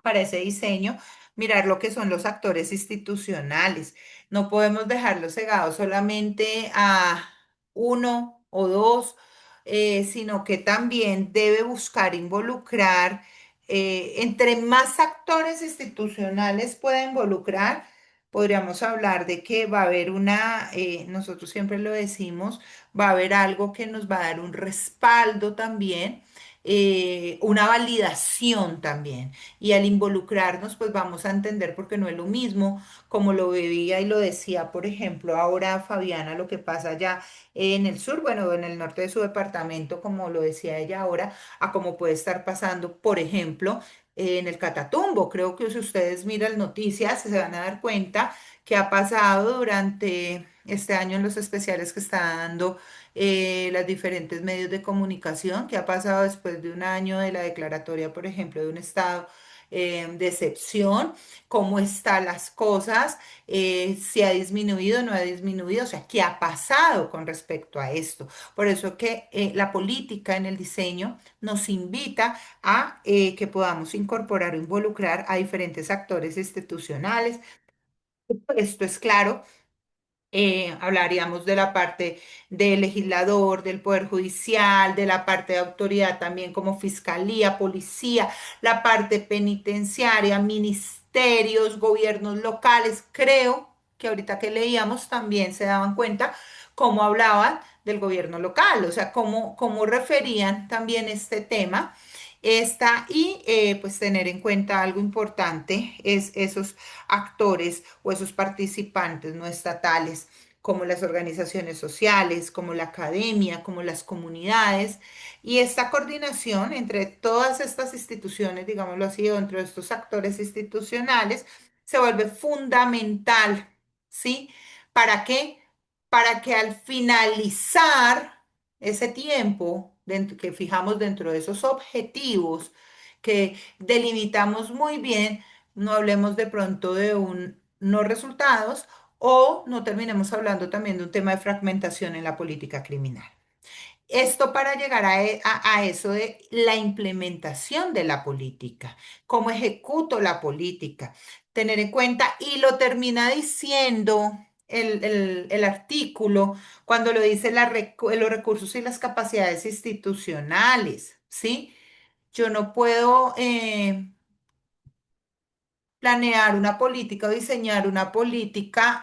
para ese diseño, mirar lo que son los actores institucionales. No podemos dejarlos cegados solamente a uno o dos, sino que también debe buscar involucrar, entre más actores institucionales pueda involucrar, podríamos hablar de que va a haber nosotros siempre lo decimos, va a haber algo que nos va a dar un respaldo también, una validación también. Y al involucrarnos, pues vamos a entender porque no es lo mismo como lo veía y lo decía, por ejemplo, ahora Fabiana, lo que pasa allá en el sur, bueno, en el norte de su departamento, como lo decía ella ahora, a cómo puede estar pasando, por ejemplo, en el Catatumbo. Creo que si ustedes miran noticias, se van a dar cuenta que ha pasado durante este año en los especiales que está dando las diferentes medios de comunicación, que ha pasado después de un año de la declaratoria, por ejemplo, de un estado de excepción, cómo están las cosas, si ha disminuido o no ha disminuido, o sea, qué ha pasado con respecto a esto. Por eso que la política en el diseño nos invita a que podamos incorporar o involucrar a diferentes actores institucionales. Esto es claro, hablaríamos de la parte del legislador, del poder judicial, de la parte de autoridad también como fiscalía, policía, la parte penitenciaria, ministerios, gobiernos locales. Creo que ahorita que leíamos también se daban cuenta cómo hablaban del gobierno local, o sea, cómo referían también este tema. Pues tener en cuenta algo importante es esos actores o esos participantes no estatales, como las organizaciones sociales, como la academia, como las comunidades, y esta coordinación entre todas estas instituciones, digámoslo así, dentro de estos actores institucionales, se vuelve fundamental, ¿sí? ¿Para qué? Para que al finalizar ese tiempo que fijamos dentro de esos objetivos que delimitamos muy bien, no hablemos de pronto de un no resultados o no terminemos hablando también de un tema de fragmentación en la política criminal. Esto para llegar a eso de la implementación de la política, cómo ejecuto la política, tener en cuenta, y lo termina diciendo el artículo cuando lo dice los recursos y las capacidades institucionales, ¿sí? Yo no puedo planear una política o diseñar una política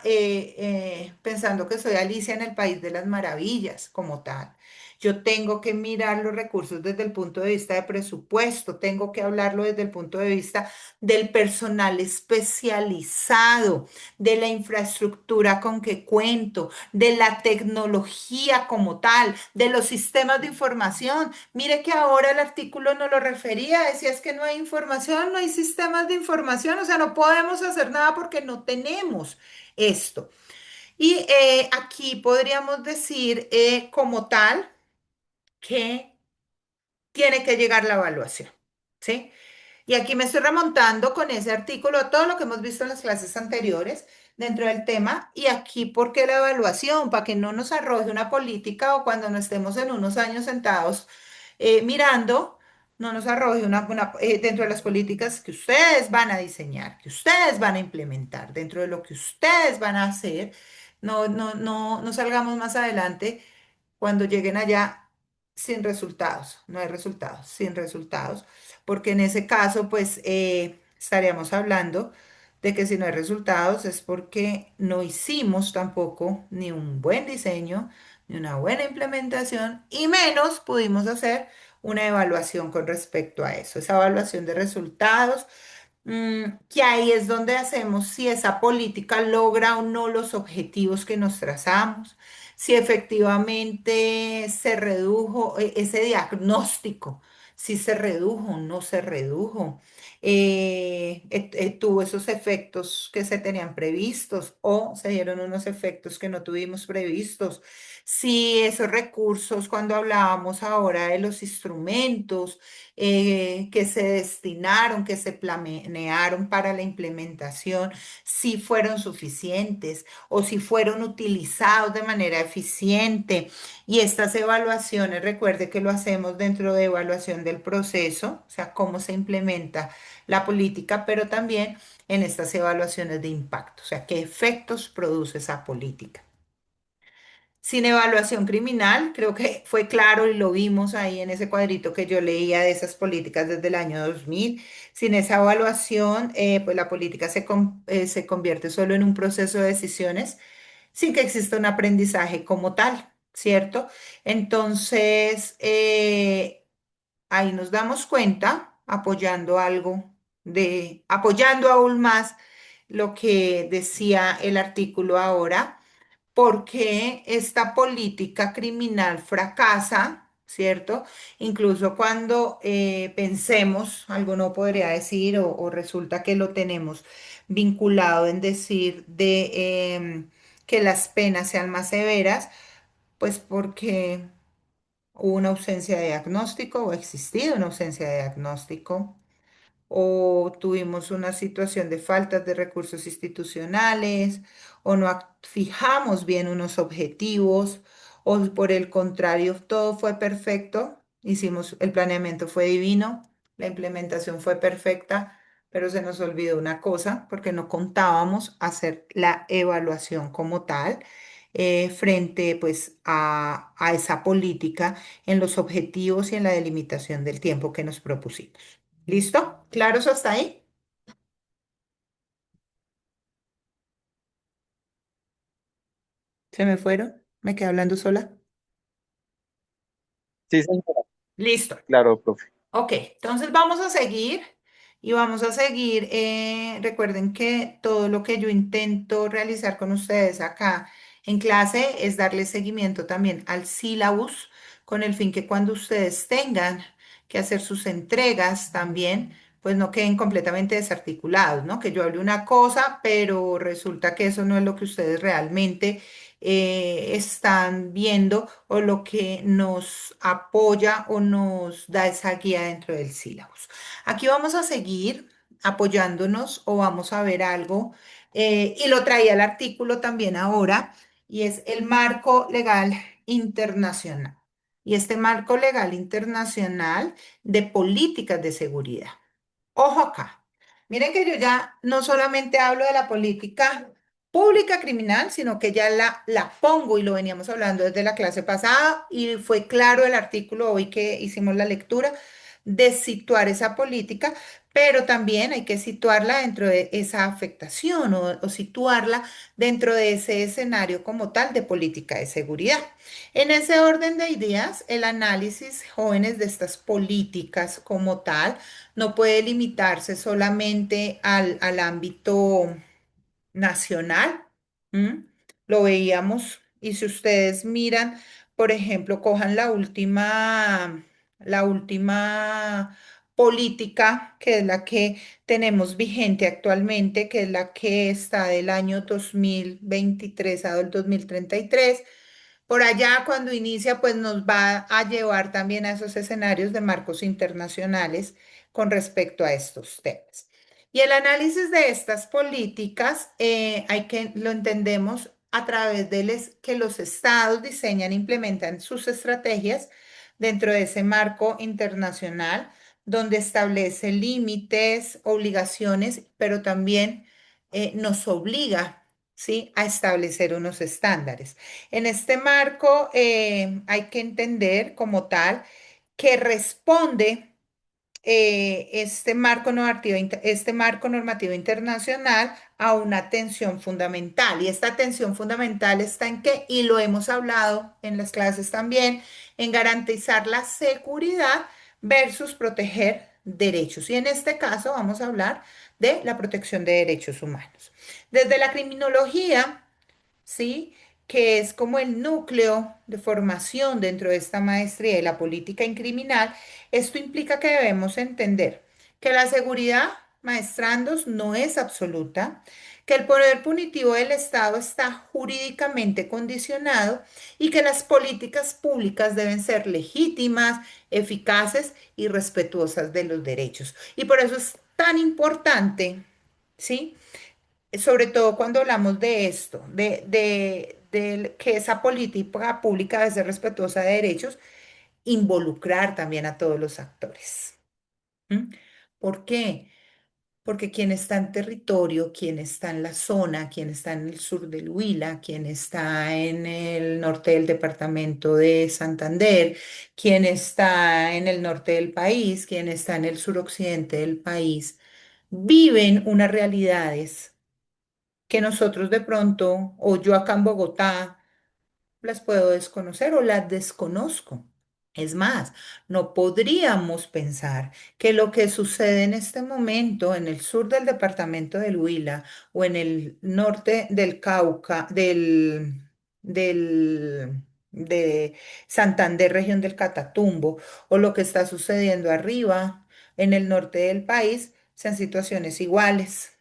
pensando que soy Alicia en el País de las Maravillas como tal. Yo tengo que mirar los recursos desde el punto de vista de presupuesto, tengo que hablarlo desde el punto de vista del personal especializado, de la infraestructura con que cuento, de la tecnología como tal, de los sistemas de información. Mire que ahora el artículo no lo refería, decía es que no hay información, no hay sistemas de información, o sea, no podemos hacer nada porque no tenemos esto. Y aquí podríamos decir como tal que tiene que llegar la evaluación, ¿sí? Y aquí me estoy remontando con ese artículo a todo lo que hemos visto en las clases anteriores dentro del tema. Y aquí, ¿por qué la evaluación? Para que no nos arroje una política o cuando no estemos en unos años sentados mirando, no nos arroje dentro de las políticas que ustedes van a diseñar, que ustedes van a implementar, dentro de lo que ustedes van a hacer. No salgamos más adelante cuando lleguen allá sin resultados, no hay resultados, sin resultados, porque en ese caso, pues estaríamos hablando de que si no hay resultados es porque no hicimos tampoco ni un buen diseño, ni una buena implementación, y menos pudimos hacer una evaluación con respecto a eso, esa evaluación de resultados. Que ahí es donde hacemos si esa política logra o no los objetivos que nos trazamos, si efectivamente se redujo ese diagnóstico, si se redujo o no se redujo, tuvo esos efectos que se tenían previstos o se dieron unos efectos que no tuvimos previstos, si esos recursos, cuando hablábamos ahora de los instrumentos, que se destinaron, que se planearon para la implementación, si fueron suficientes o si fueron utilizados de manera eficiente. Y estas evaluaciones, recuerde que lo hacemos dentro de evaluación del proceso, o sea, cómo se implementa la política, pero también en estas evaluaciones de impacto, o sea, qué efectos produce esa política. Sin evaluación criminal, creo que fue claro y lo vimos ahí en ese cuadrito que yo leía de esas políticas desde el año 2000. Sin esa evaluación, pues la política se convierte solo en un proceso de decisiones sin que exista un aprendizaje como tal, ¿cierto? Entonces, ahí nos damos cuenta, apoyando aún más lo que decía el artículo ahora porque esta política criminal fracasa, ¿cierto? Incluso cuando pensemos, alguno podría decir, o resulta que lo tenemos vinculado en decir de que las penas sean más severas, pues porque hubo una ausencia de diagnóstico o ha existido una ausencia de diagnóstico o tuvimos una situación de faltas de recursos institucionales, o no fijamos bien unos objetivos, o por el contrario, todo fue perfecto, el planeamiento fue divino, la implementación fue perfecta, pero se nos olvidó una cosa, porque no contábamos hacer la evaluación como tal. Frente pues a esa política en los objetivos y en la delimitación del tiempo que nos propusimos. ¿Listo? ¿Claros hasta ahí? ¿Se me fueron? ¿Me quedé hablando sola? Sí, señora. Listo. Claro, profe. Ok, entonces vamos a seguir y vamos a seguir. Recuerden que todo lo que yo intento realizar con ustedes acá en clase es darle seguimiento también al sílabus con el fin que cuando ustedes tengan que hacer sus entregas también, pues no queden completamente desarticulados, ¿no? Que yo hable una cosa, pero resulta que eso no es lo que ustedes realmente están viendo o lo que nos apoya o nos da esa guía dentro del sílabus. Aquí vamos a seguir apoyándonos o vamos a ver algo, y lo traía el artículo también ahora, y es el marco legal internacional. Y este marco legal internacional de políticas de seguridad. Ojo acá. Miren que yo ya no solamente hablo de la política pública criminal, sino que ya la pongo y lo veníamos hablando desde la clase pasada y fue claro el artículo hoy que hicimos la lectura de situar esa política, pero también hay que situarla dentro de esa afectación o situarla dentro de ese escenario como tal de política de seguridad. En ese orden de ideas, el análisis, jóvenes, de estas políticas como tal no puede limitarse solamente al ámbito nacional. ¿M? Lo veíamos. Y si ustedes miran, por ejemplo, cojan la última política, que es la que tenemos vigente actualmente, que es la que está del año 2023 al 2033. Por allá, cuando inicia, pues nos va a llevar también a esos escenarios de marcos internacionales con respecto a estos temas. Y el análisis de estas políticas lo entendemos a través de que los estados diseñan e implementan sus estrategias dentro de ese marco internacional, donde establece límites, obligaciones, pero también nos obliga, ¿sí?, a establecer unos estándares. En este marco hay que entender como tal que responde este marco normativo internacional a una tensión fundamental. Y esta tensión fundamental está en qué, y lo hemos hablado en las clases también, en garantizar la seguridad versus proteger derechos. Y en este caso vamos a hablar de la protección de derechos humanos. Desde la criminología, ¿sí?, que es como el núcleo de formación dentro de esta maestría de la política en criminal, esto implica que debemos entender que la seguridad, maestrandos, no es absoluta, que el poder punitivo del Estado está jurídicamente condicionado y que las políticas públicas deben ser legítimas, eficaces y respetuosas de los derechos. Y por eso es tan importante, ¿sí?, sobre todo cuando hablamos de esto, de que esa política pública debe ser respetuosa de derechos, involucrar también a todos los actores. ¿M? ¿Por qué? Porque quien está en territorio, quien está en la zona, quien está en el sur del Huila, quien está en el norte del departamento de Santander, quien está en el norte del país, quien está en el suroccidente del país, viven unas realidades que nosotros de pronto, o yo acá en Bogotá, las puedo desconocer o las desconozco. Es más, no podríamos pensar que lo que sucede en este momento en el sur del departamento del Huila o en el norte del Cauca, de Santander, región del Catatumbo, o lo que está sucediendo arriba en el norte del país, sean situaciones iguales.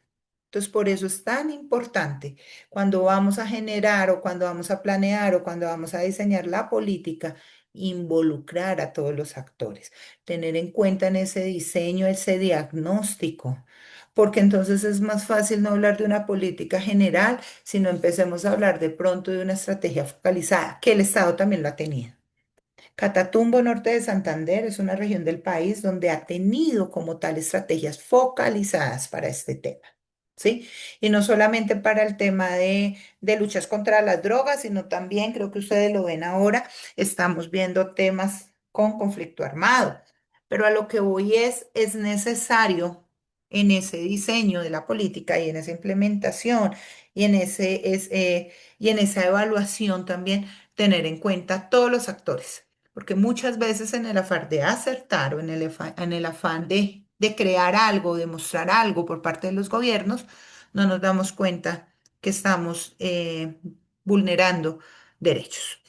Entonces, por eso es tan importante cuando vamos a generar o cuando vamos a planear o cuando vamos a diseñar la política, involucrar a todos los actores, tener en cuenta en ese diseño ese diagnóstico, porque entonces es más fácil no hablar de una política general, sino empecemos a hablar de pronto de una estrategia focalizada, que el Estado también lo ha tenido. Catatumbo, norte de Santander, es una región del país donde ha tenido como tal estrategias focalizadas para este tema. ¿Sí? Y no solamente para el tema de luchas contra las drogas, sino también, creo que ustedes lo ven ahora, estamos viendo temas con conflicto armado. Pero a lo que voy es necesario en ese diseño de la política y en esa implementación y en esa evaluación también tener en cuenta todos los actores. Porque muchas veces en el afán de acertar o en el afán de crear algo, de mostrar algo por parte de los gobiernos, no nos damos cuenta que estamos vulnerando derechos.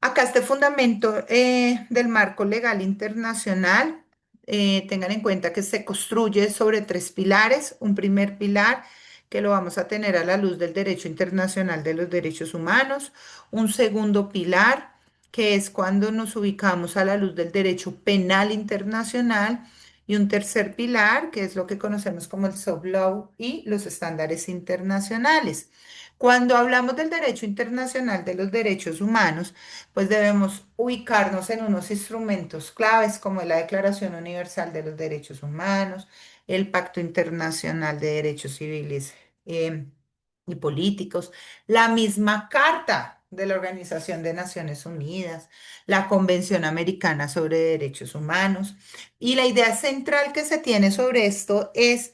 Acá este fundamento del marco legal internacional, tengan en cuenta que se construye sobre tres pilares. Un primer pilar que lo vamos a tener a la luz del derecho internacional de los derechos humanos. Un segundo pilar que es cuando nos ubicamos a la luz del derecho penal internacional. Y un tercer pilar que es lo que conocemos como el soft law y los estándares internacionales. Cuando hablamos del derecho internacional de los derechos humanos, pues debemos ubicarnos en unos instrumentos claves como la Declaración Universal de los Derechos Humanos, el Pacto Internacional de Derechos Civiles y Políticos, la misma Carta de la Organización de Naciones Unidas, la Convención Americana sobre Derechos Humanos. Y la idea central que se tiene sobre esto es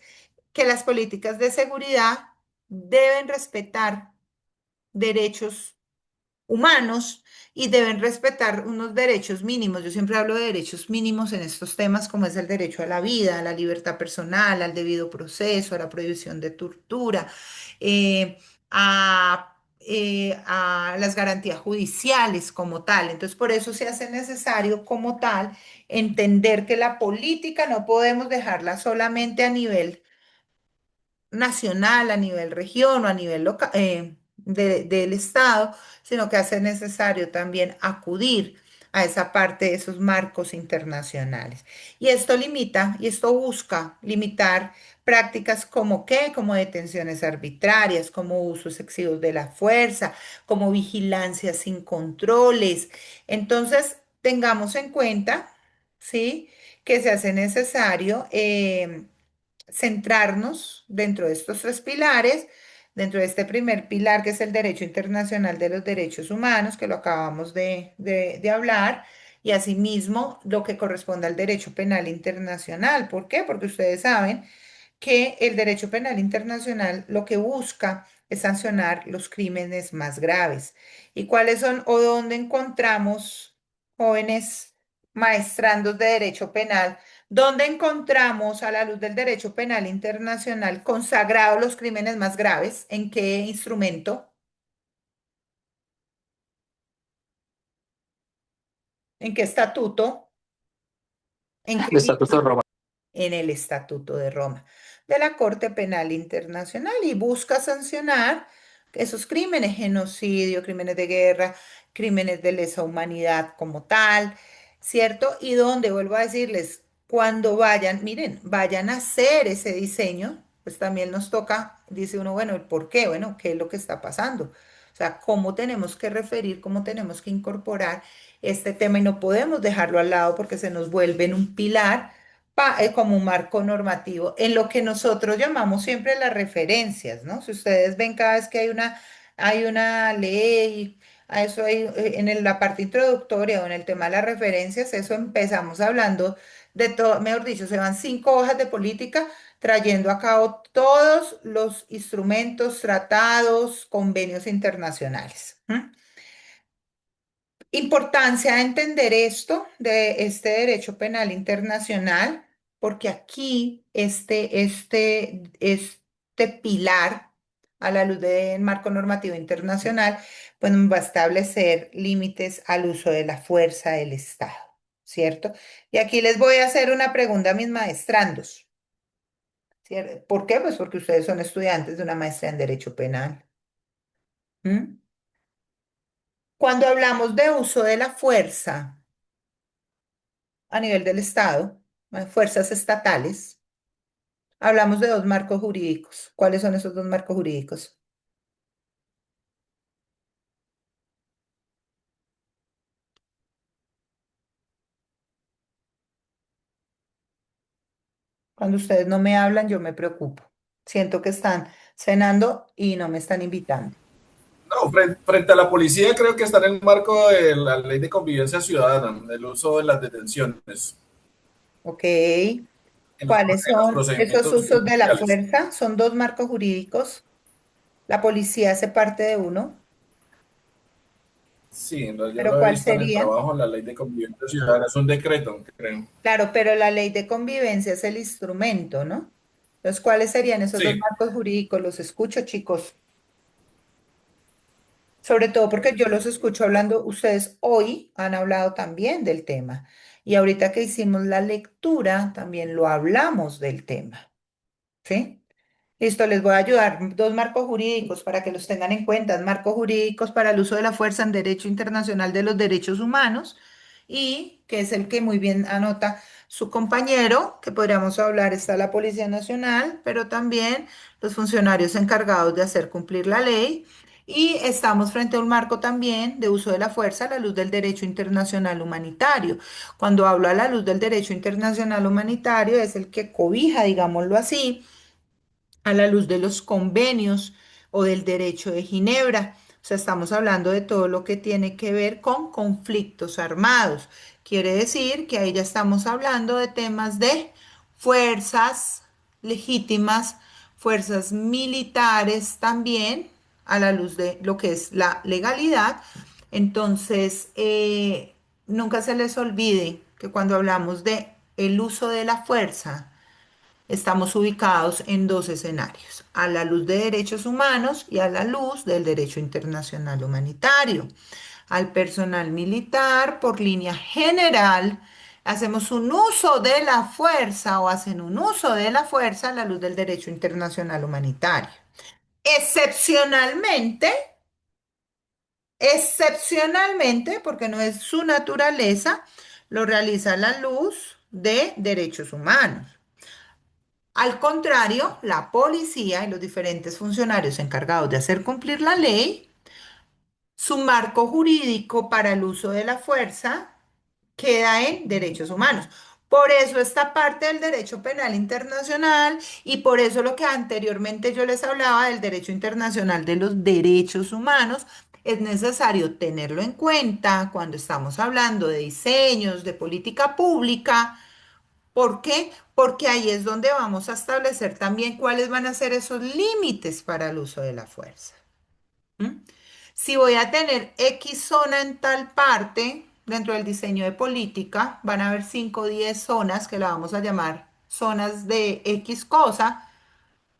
que las políticas de seguridad deben respetar derechos humanos y deben respetar unos derechos mínimos. Yo siempre hablo de derechos mínimos en estos temas, como es el derecho a la vida, a la libertad personal, al debido proceso, a la prohibición de tortura, eh, a las garantías judiciales como tal. Entonces, por eso se hace necesario como tal entender que la política no podemos dejarla solamente a nivel nacional, a nivel región o a nivel del Estado, sino que hace necesario también acudir a esa parte de esos marcos internacionales. Y esto limita, y esto busca limitar prácticas como qué, como detenciones arbitrarias, como usos excesivos de la fuerza, como vigilancia sin controles. Entonces, tengamos en cuenta, ¿sí? Que se hace necesario centrarnos dentro de estos tres pilares, dentro de este primer pilar que es el derecho internacional de los derechos humanos, que lo acabamos de hablar, y asimismo lo que corresponde al derecho penal internacional. ¿Por qué? Porque ustedes saben que el derecho penal internacional lo que busca es sancionar los crímenes más graves. ¿Y cuáles son o dónde encontramos jóvenes maestrandos de derecho penal? ¿Dónde encontramos a la luz del derecho penal internacional consagrados los crímenes más graves? ¿En qué instrumento? ¿En qué estatuto? ¿En qué El Estatuto de libro? Roma. En el Estatuto de Roma de la Corte Penal Internacional y busca sancionar esos crímenes, genocidio, crímenes de guerra, crímenes de lesa humanidad como tal, ¿cierto? Y donde, vuelvo a decirles, cuando vayan, miren, vayan a hacer ese diseño, pues también nos toca, dice uno, bueno, ¿el por qué? Bueno, ¿qué es lo que está pasando? O sea, cómo tenemos que referir, cómo tenemos que incorporar este tema y no podemos dejarlo al lado porque se nos vuelve en un pilar como un marco normativo, en lo que nosotros llamamos siempre las referencias, ¿no? Si ustedes ven cada vez que hay una ley, a eso hay, la parte introductoria o en el tema de las referencias, eso empezamos hablando de todo, mejor dicho, se van 5 hojas de política trayendo a cabo todos los instrumentos, tratados, convenios internacionales. ¿M? Importancia de entender esto, de este derecho penal internacional, porque aquí este pilar, a la luz del marco normativo internacional, pues va a establecer límites al uso de la fuerza del Estado, ¿cierto? Y aquí les voy a hacer una pregunta a mis maestrandos, ¿cierto? ¿Por qué? Pues porque ustedes son estudiantes de una maestría en Derecho Penal. ¿M? Cuando hablamos de uso de la fuerza, a nivel del Estado, fuerzas estatales, hablamos de dos marcos jurídicos. ¿Cuáles son esos dos marcos jurídicos? Cuando ustedes no me hablan, yo me preocupo. Siento que están cenando y no me están invitando. No, frente a la policía creo que está en el marco de la ley de convivencia ciudadana, del uso de las detenciones, ¿Ok? ¿Cuáles en los son esos procedimientos usos de la judiciales. fuerza? Son dos marcos jurídicos. La policía hace parte de uno, Sí, en realidad pero lo he ¿cuál visto en el sería? trabajo, la ley de convivencia ciudadana, es un decreto, creo. Claro, pero la ley de convivencia es el instrumento, ¿no? Entonces, ¿cuáles serían esos dos Sí, marcos jurídicos? Los escucho, chicos. Sobre todo porque yo los escucho hablando, ustedes hoy han hablado también del tema y ahorita que hicimos la lectura también lo hablamos del tema, ¿sí? Listo, les voy a ayudar. Dos marcos jurídicos para que los tengan en cuenta. Marcos jurídicos para el uso de la fuerza en derecho internacional de los derechos humanos y que es el que muy bien anota su compañero, que podríamos hablar, está la Policía Nacional, pero también los funcionarios encargados de hacer cumplir la ley. Y estamos frente a un marco también de uso de la fuerza a la luz del derecho internacional humanitario. Cuando hablo a la luz del derecho internacional humanitario es el que cobija, digámoslo así, a la luz de los convenios o del derecho de Ginebra. O sea, estamos hablando de todo lo que tiene que ver con conflictos armados. Quiere decir que ahí ya estamos hablando de temas de fuerzas legítimas, fuerzas militares también, a la luz de lo que es la legalidad. Entonces, nunca se les olvide que cuando hablamos de el uso de la fuerza, estamos ubicados en dos escenarios, a la luz de derechos humanos y a la luz del derecho internacional humanitario. Al personal militar, por línea general, hacemos un uso de la fuerza o hacen un uso de la fuerza a la luz del derecho internacional humanitario. Excepcionalmente, excepcionalmente, porque no es su naturaleza, lo realiza a la luz de derechos humanos. Al contrario, la policía y los diferentes funcionarios encargados de hacer cumplir la ley, su marco jurídico para el uso de la fuerza queda en derechos humanos. Por eso esta parte del derecho penal internacional y por eso lo que anteriormente yo les hablaba del derecho internacional de los derechos humanos, es necesario tenerlo en cuenta cuando estamos hablando de diseños, de política pública. ¿Por qué? Porque ahí es donde vamos a establecer también cuáles van a ser esos límites para el uso de la fuerza. ¿Mm? Si voy a tener X zona en tal parte, dentro del diseño de política, van a haber 5 o 10 zonas que la vamos a llamar zonas de X cosa.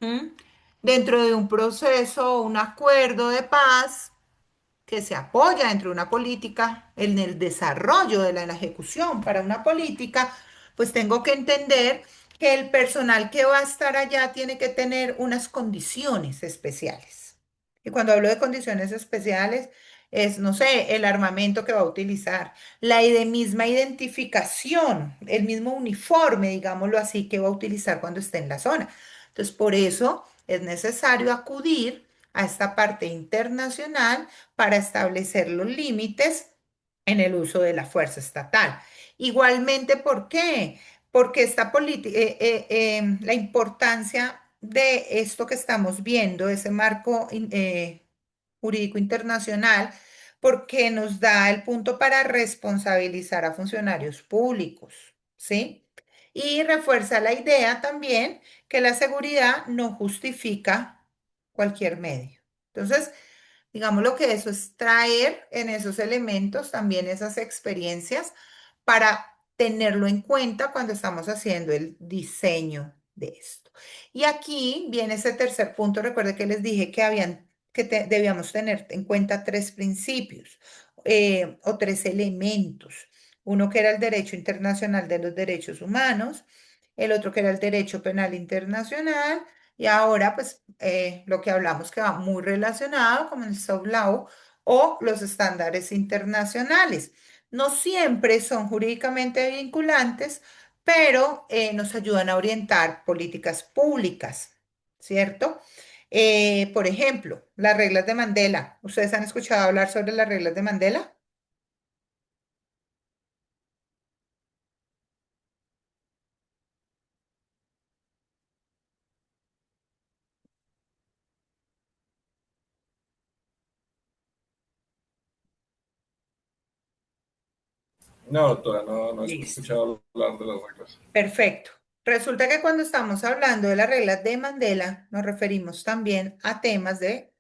¿Mm? Dentro de un proceso, un acuerdo de paz, que se apoya dentro de una política, en el desarrollo de la ejecución para una política, pues tengo que entender que el personal que va a estar allá tiene que tener unas condiciones especiales. Y cuando hablo de condiciones especiales, es, no sé, el armamento que va a utilizar, misma identificación, el mismo uniforme, digámoslo así, que va a utilizar cuando esté en la zona. Entonces, por eso es necesario acudir a esta parte internacional para establecer los límites en el uso de la fuerza estatal. Igualmente, ¿por qué? Porque la importancia de esto que estamos viendo, ese marco jurídico internacional, porque nos da el punto para responsabilizar a funcionarios públicos, ¿sí? Y refuerza la idea también que la seguridad no justifica cualquier medio. Entonces, digamos lo que eso es traer en esos elementos también esas experiencias para tenerlo en cuenta cuando estamos haciendo el diseño de esto. Y aquí viene ese tercer punto. Recuerde que les dije que debíamos tener en cuenta tres principios o tres elementos. Uno que era el derecho internacional de los derechos humanos, el otro que era el derecho penal internacional y ahora, pues, lo que hablamos que va muy relacionado con el soft law o los estándares internacionales. No siempre son jurídicamente vinculantes, pero nos ayudan a orientar políticas públicas, ¿cierto? Por ejemplo, las reglas de Mandela. ¿Ustedes han escuchado hablar sobre las reglas de Mandela? No, doctora, no he Listo. escuchado hablar de las reglas. Perfecto. Resulta que cuando estamos hablando de las reglas de Mandela, nos referimos también a temas de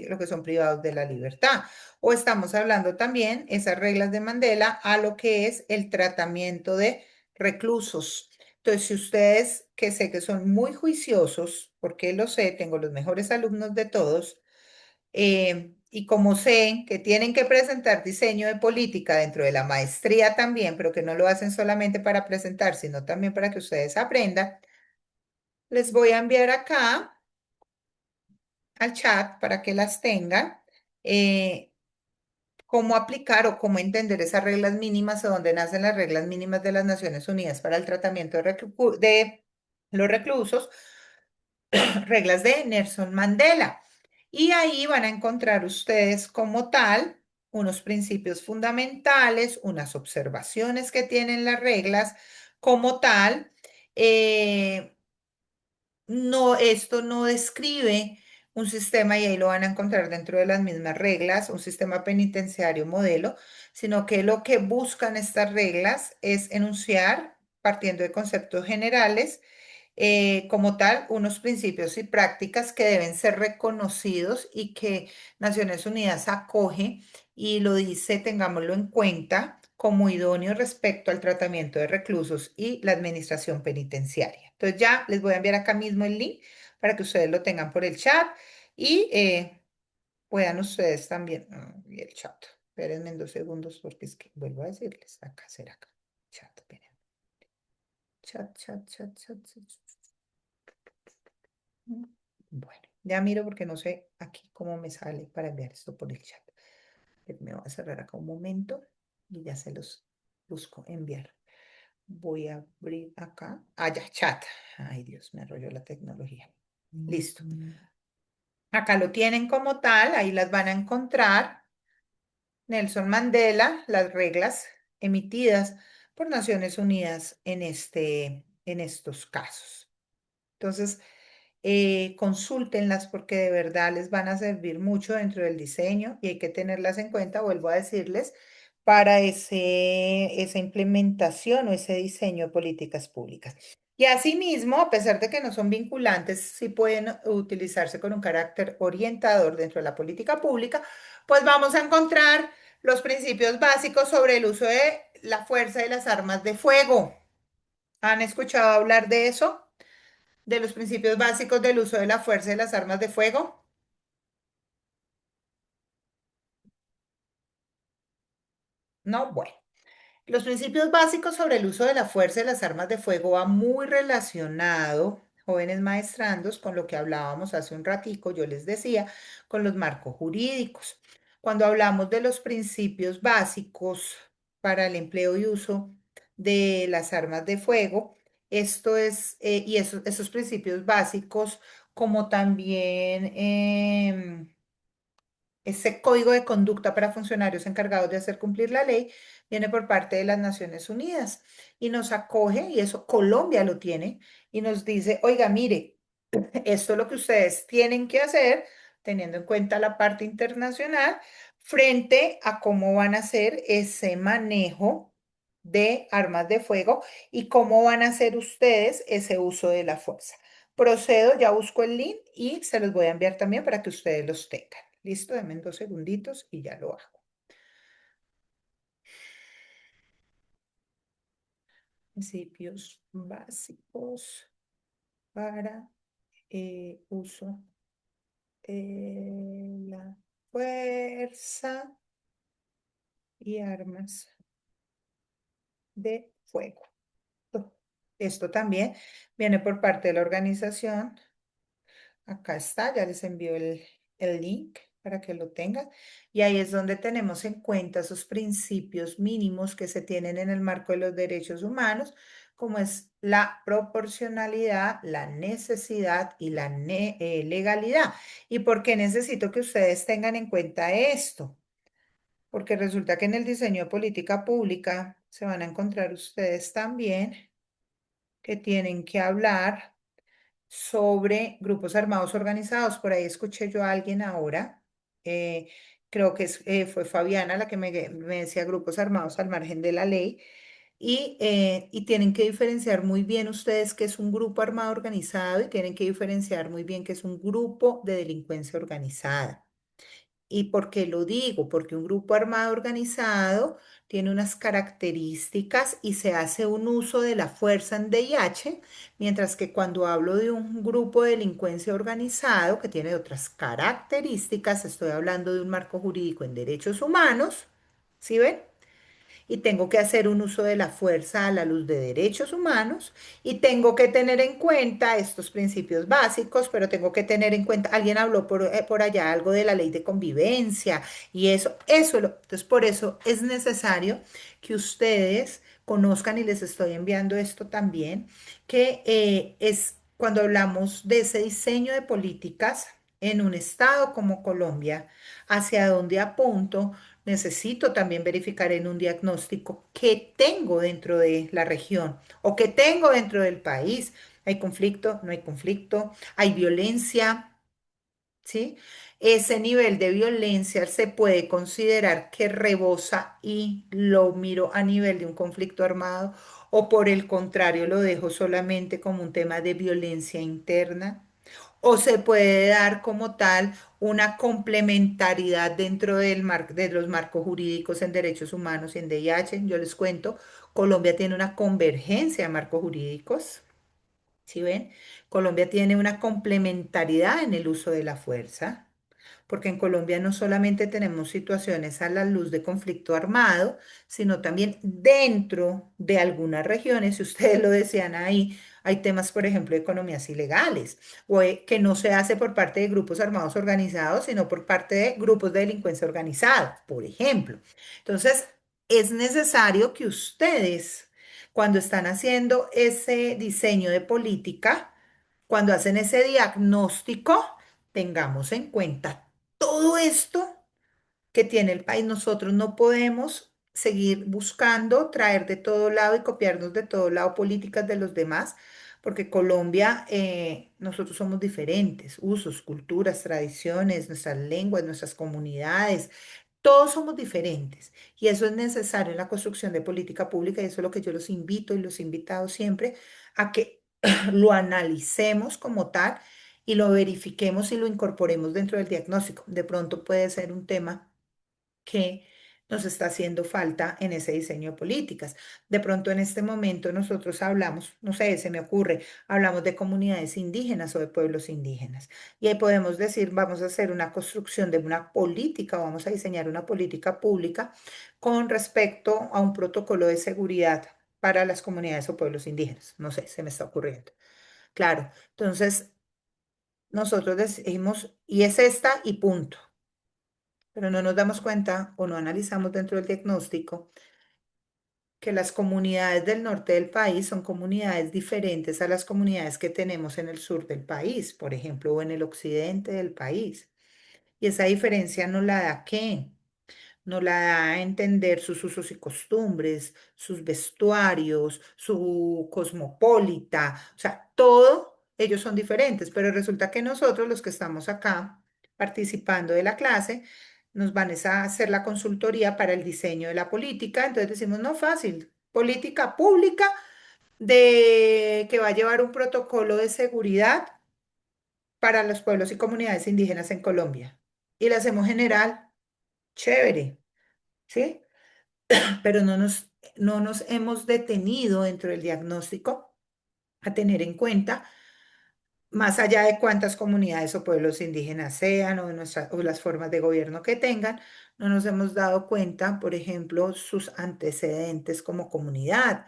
lo que son privados de la libertad. O estamos hablando también, esas reglas de Mandela, a lo que es el tratamiento de reclusos. Entonces, si ustedes, que sé que son muy juiciosos, porque lo sé, tengo los mejores alumnos de todos, y como sé que tienen que presentar diseño de política dentro de la maestría también, pero que no lo hacen solamente para presentar, sino también para que ustedes aprendan, les voy a enviar acá al chat para que las tengan, eh, cómo aplicar o cómo entender esas reglas mínimas o dónde nacen las reglas mínimas de las Naciones Unidas para el tratamiento de los reclusos, reglas de Nelson Mandela. Y ahí van a encontrar ustedes como tal unos principios fundamentales, unas observaciones que tienen las reglas como tal. Eh, no, esto no describe un sistema, y ahí lo van a encontrar dentro de las mismas reglas, un sistema penitenciario modelo, sino que lo que buscan estas reglas es enunciar, partiendo de conceptos generales, como tal, unos principios y prácticas que deben ser reconocidos y que Naciones Unidas acoge y lo dice, tengámoslo en cuenta, como idóneo respecto al tratamiento de reclusos y la administración penitenciaria. Entonces ya les voy a enviar acá mismo el link para que ustedes lo tengan por el chat y puedan ustedes también, y el chat. Espérenme 2 segundos porque es que vuelvo a decirles, acá será acá. Chat, esperen. Chat. Bueno, ya miro porque no sé aquí cómo me sale para enviar esto por el chat. Me voy a cerrar acá un momento y ya se los busco enviar. Voy a abrir acá. Ah, ya, chat. Ay, Dios, me arrolló la tecnología. Listo. Acá lo tienen como tal, ahí las van a encontrar. Nelson Mandela, las reglas emitidas por Naciones Unidas en estos casos. Entonces, consúltenlas porque de verdad les van a servir mucho dentro del diseño y hay que tenerlas en cuenta, vuelvo a decirles, para esa implementación o ese diseño de políticas públicas. Y asimismo, a pesar de que no son vinculantes, sí pueden utilizarse con un carácter orientador dentro de la política pública, pues vamos a encontrar los principios básicos sobre el uso de la fuerza y las armas de fuego. ¿Han escuchado hablar de eso? De los principios básicos del uso de la fuerza y las armas de fuego. No, bueno. Los principios básicos sobre el uso de la fuerza y las armas de fuego va muy relacionado, jóvenes maestrandos, con lo que hablábamos hace un ratico, yo les decía, con los marcos jurídicos. Cuando hablamos de los principios básicos para el empleo y uso de las armas de fuego, esto es, y esos principios básicos, como también ese código de conducta para funcionarios encargados de hacer cumplir la ley viene por parte de las Naciones Unidas y nos acoge, y eso Colombia lo tiene, y nos dice, oiga, mire, esto es lo que ustedes tienen que hacer, teniendo en cuenta la parte internacional, frente a cómo van a hacer ese manejo de armas de fuego y cómo van a hacer ustedes ese uso de la fuerza. Procedo, ya busco el link y se los voy a enviar también para que ustedes los tengan. Listo, denme 2 segunditos y ya lo hago. Principios básicos para uso de la fuerza y armas de fuego. Esto también viene por parte de la organización. Acá está, ya les envío el link para que lo tengan. Y ahí es donde tenemos en cuenta esos principios mínimos que se tienen en el marco de los derechos humanos, como es la proporcionalidad, la necesidad y la legalidad. ¿Y por qué necesito que ustedes tengan en cuenta esto? Porque resulta que en el diseño de política pública se van a encontrar ustedes también que tienen que hablar sobre grupos armados organizados. Por ahí escuché yo a alguien ahora, eh, creo que fue Fabiana la que me decía grupos armados al margen de la ley, y tienen que diferenciar muy bien ustedes qué es un grupo armado organizado y tienen que diferenciar muy bien qué es un grupo de delincuencia organizada. ¿Y por qué lo digo? Porque un grupo armado organizado tiene unas características y se hace un uso de la fuerza en DIH, mientras que cuando hablo de un grupo de delincuencia organizado que tiene otras características, estoy hablando de un marco jurídico en derechos humanos, ¿sí ven? Y tengo que hacer un uso de la fuerza a la luz de derechos humanos y tengo que tener en cuenta estos principios básicos, pero tengo que tener en cuenta, alguien habló por allá algo de la ley de convivencia y entonces por eso es necesario que ustedes conozcan y les estoy enviando esto también, que es cuando hablamos de ese diseño de políticas en un estado como Colombia, hacia dónde apunto. Necesito también verificar en un diagnóstico qué tengo dentro de la región o qué tengo dentro del país. ¿Hay conflicto? ¿No hay conflicto? ¿Hay violencia? ¿sí? Ese nivel de violencia se puede considerar que rebosa y lo miro a nivel de un conflicto armado o por el contrario lo dejo solamente como un tema de violencia interna o se puede dar como tal una complementariedad dentro de los marcos jurídicos en derechos humanos y en DIH. Yo les cuento, Colombia tiene una convergencia de marcos jurídicos. ¿Sí ven? Colombia tiene una complementariedad en el uso de la fuerza, porque en Colombia no solamente tenemos situaciones a la luz de conflicto armado, sino también dentro de algunas regiones, si ustedes lo decían ahí, hay temas, por ejemplo, de economías ilegales, que no se hace por parte de grupos armados organizados, sino por parte de grupos de delincuencia organizada, por ejemplo. Entonces, es necesario que ustedes, cuando están haciendo ese diseño de política, cuando hacen ese diagnóstico, tengamos en cuenta todo esto que tiene el país. Nosotros no podemos seguir buscando traer de todo lado y copiarnos de todo lado políticas de los demás, porque Colombia, nosotros somos diferentes, usos, culturas, tradiciones, nuestras lenguas, nuestras comunidades. Todos somos diferentes y eso es necesario en la construcción de política pública y eso es lo que yo los invito y los he invitado siempre a que lo analicemos como tal y lo verifiquemos y lo incorporemos dentro del diagnóstico. De pronto puede ser un tema que nos está haciendo falta en ese diseño de políticas. De pronto en este momento nosotros hablamos, no sé, se me ocurre, hablamos de comunidades indígenas o de pueblos indígenas. Y ahí podemos decir, vamos a hacer una construcción de una política, vamos a diseñar una política pública con respecto a un protocolo de seguridad para las comunidades o pueblos indígenas. No sé, se me está ocurriendo. Claro, entonces nosotros decimos, y es esta y punto, pero no nos damos cuenta o no analizamos dentro del diagnóstico que las comunidades del norte del país son comunidades diferentes a las comunidades que tenemos en el sur del país, por ejemplo, o en el occidente del país. Y esa diferencia no la da ¿qué? Nos la da a entender sus usos y costumbres, sus vestuarios, su cosmopolita, o sea, todo, ellos son diferentes, pero resulta que nosotros, los que estamos acá participando de la clase, nos van es a hacer la consultoría para el diseño de la política, entonces decimos, no fácil, política pública de que va a llevar un protocolo de seguridad para los pueblos y comunidades indígenas en Colombia. Y la hacemos general, chévere, ¿sí? Pero no nos hemos detenido dentro del diagnóstico a tener en cuenta, más allá de cuántas comunidades o pueblos indígenas sean o las formas de gobierno que tengan, no nos hemos dado cuenta, por ejemplo, sus antecedentes como comunidad.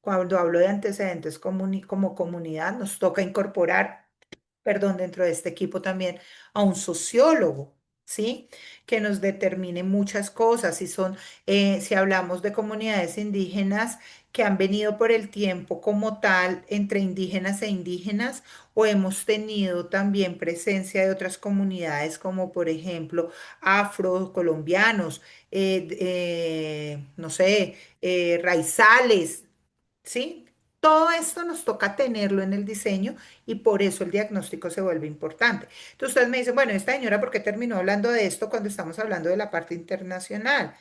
Cuando hablo de antecedentes como comunidad, nos toca incorporar, perdón, dentro de este equipo también a un sociólogo, ¿sí? Que nos determine muchas cosas. Si hablamos de comunidades indígenas que han venido por el tiempo como tal, entre indígenas e indígenas, o hemos tenido también presencia de otras comunidades como por ejemplo afrocolombianos, no sé, raizales. ¿Sí? Todo esto nos toca tenerlo en el diseño y por eso el diagnóstico se vuelve importante. Entonces ustedes me dicen, bueno, esta señora, ¿por qué terminó hablando de esto cuando estamos hablando de la parte internacional?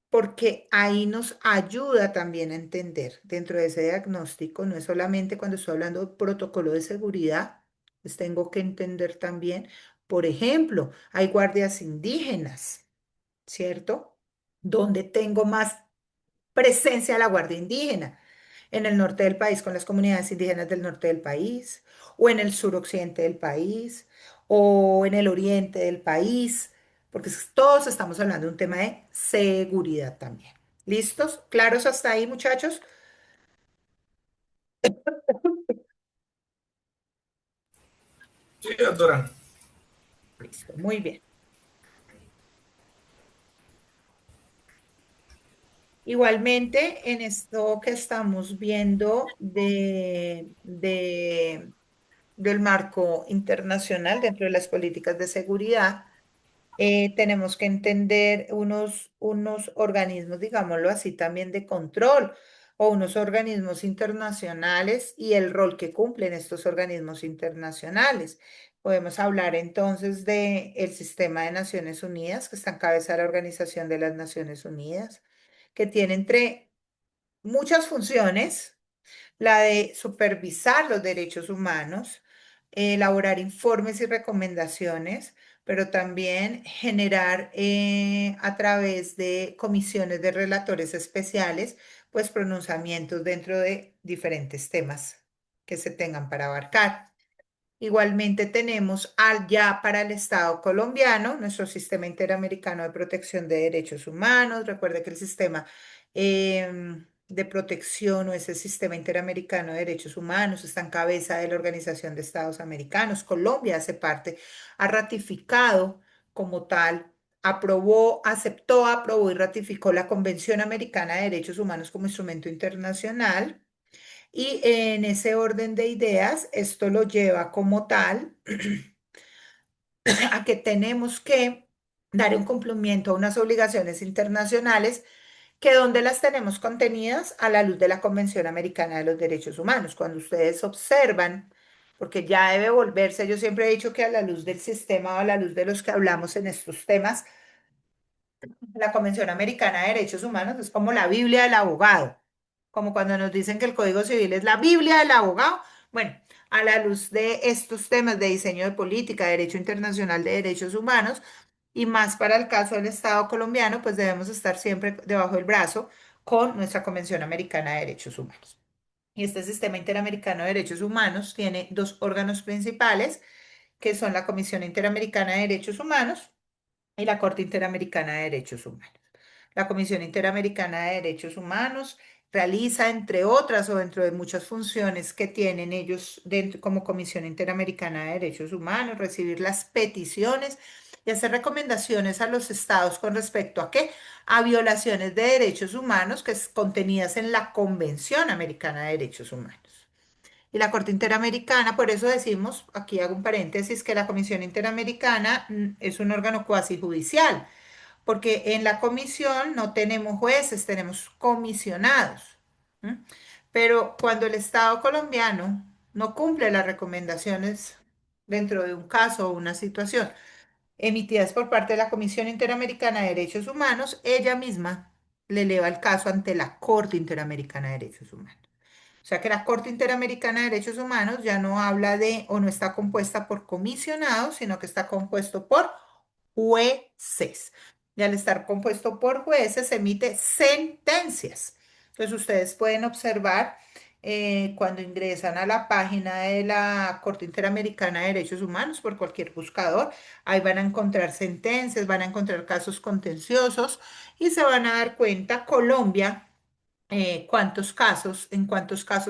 Porque ahí nos ayuda también a entender dentro de ese diagnóstico, no es solamente cuando estoy hablando de protocolo de seguridad, pues tengo que entender también, por ejemplo, hay guardias indígenas, ¿cierto? Donde tengo más presencia de la Guardia Indígena, en el norte del país con las comunidades indígenas del norte del país, o en el suroccidente del país, o en el oriente del país, porque todos estamos hablando de un tema de seguridad también. ¿Listos? ¿Claros hasta ahí, muchachos? Sí, doctora. Listo, muy bien. Igualmente, en esto que estamos viendo del marco internacional dentro de las políticas de seguridad, tenemos que entender unos organismos, digámoslo así, también de control, o unos organismos internacionales y el rol que cumplen estos organismos internacionales. Podemos hablar entonces de el sistema de Naciones Unidas, que está en cabeza de la Organización de las Naciones Unidas, que tiene entre muchas funciones la de supervisar los derechos humanos, elaborar informes y recomendaciones, pero también generar a través de comisiones de relatores especiales, pues pronunciamientos dentro de diferentes temas que se tengan para abarcar. Igualmente tenemos ya para el Estado colombiano nuestro sistema interamericano de protección de derechos humanos. Recuerde que el sistema de protección o ese sistema interamericano de derechos humanos está en cabeza de la Organización de Estados Americanos. Colombia hace parte, ha ratificado como tal, aprobó, aceptó, aprobó y ratificó la Convención Americana de Derechos Humanos como instrumento internacional. Y en ese orden de ideas, esto lo lleva como tal a que tenemos que dar un cumplimiento a unas obligaciones internacionales que donde las tenemos contenidas a la luz de la Convención Americana de los Derechos Humanos. Cuando ustedes observan, porque ya debe volverse, yo siempre he dicho que a la luz del sistema o a la luz de los que hablamos en estos temas, la Convención Americana de Derechos Humanos es como la Biblia del abogado, como cuando nos dicen que el Código Civil es la Biblia del abogado. Bueno, a la luz de estos temas de diseño de política, derecho internacional de derechos humanos, y más para el caso del Estado colombiano, pues debemos estar siempre debajo del brazo con nuestra Convención Americana de Derechos Humanos. Y este sistema interamericano de derechos humanos tiene dos órganos principales, que son la Comisión Interamericana de Derechos Humanos y la Corte Interamericana de Derechos Humanos. La Comisión Interamericana de Derechos Humanos realiza, entre otras o dentro de muchas funciones que tienen ellos dentro, como Comisión Interamericana de Derechos Humanos, recibir las peticiones y hacer recomendaciones a los estados con respecto a qué, a violaciones de derechos humanos que es contenidas en la Convención Americana de Derechos Humanos. Y la Corte Interamericana, por eso decimos, aquí hago un paréntesis, que la Comisión Interamericana es un órgano cuasi judicial porque en la comisión no tenemos jueces, tenemos comisionados. ¿M? Pero cuando el Estado colombiano no cumple las recomendaciones dentro de un caso o una situación emitidas por parte de la Comisión Interamericana de Derechos Humanos, ella misma le eleva el caso ante la Corte Interamericana de Derechos Humanos. O sea que la Corte Interamericana de Derechos Humanos ya no habla de o no está compuesta por comisionados, sino que está compuesto por jueces. Y al estar compuesto por jueces, emite sentencias. Entonces, ustedes pueden observar cuando ingresan a la página de la Corte Interamericana de Derechos Humanos por cualquier buscador, ahí van a encontrar sentencias, van a encontrar casos contenciosos y se van a dar cuenta, Colombia en cuántos casos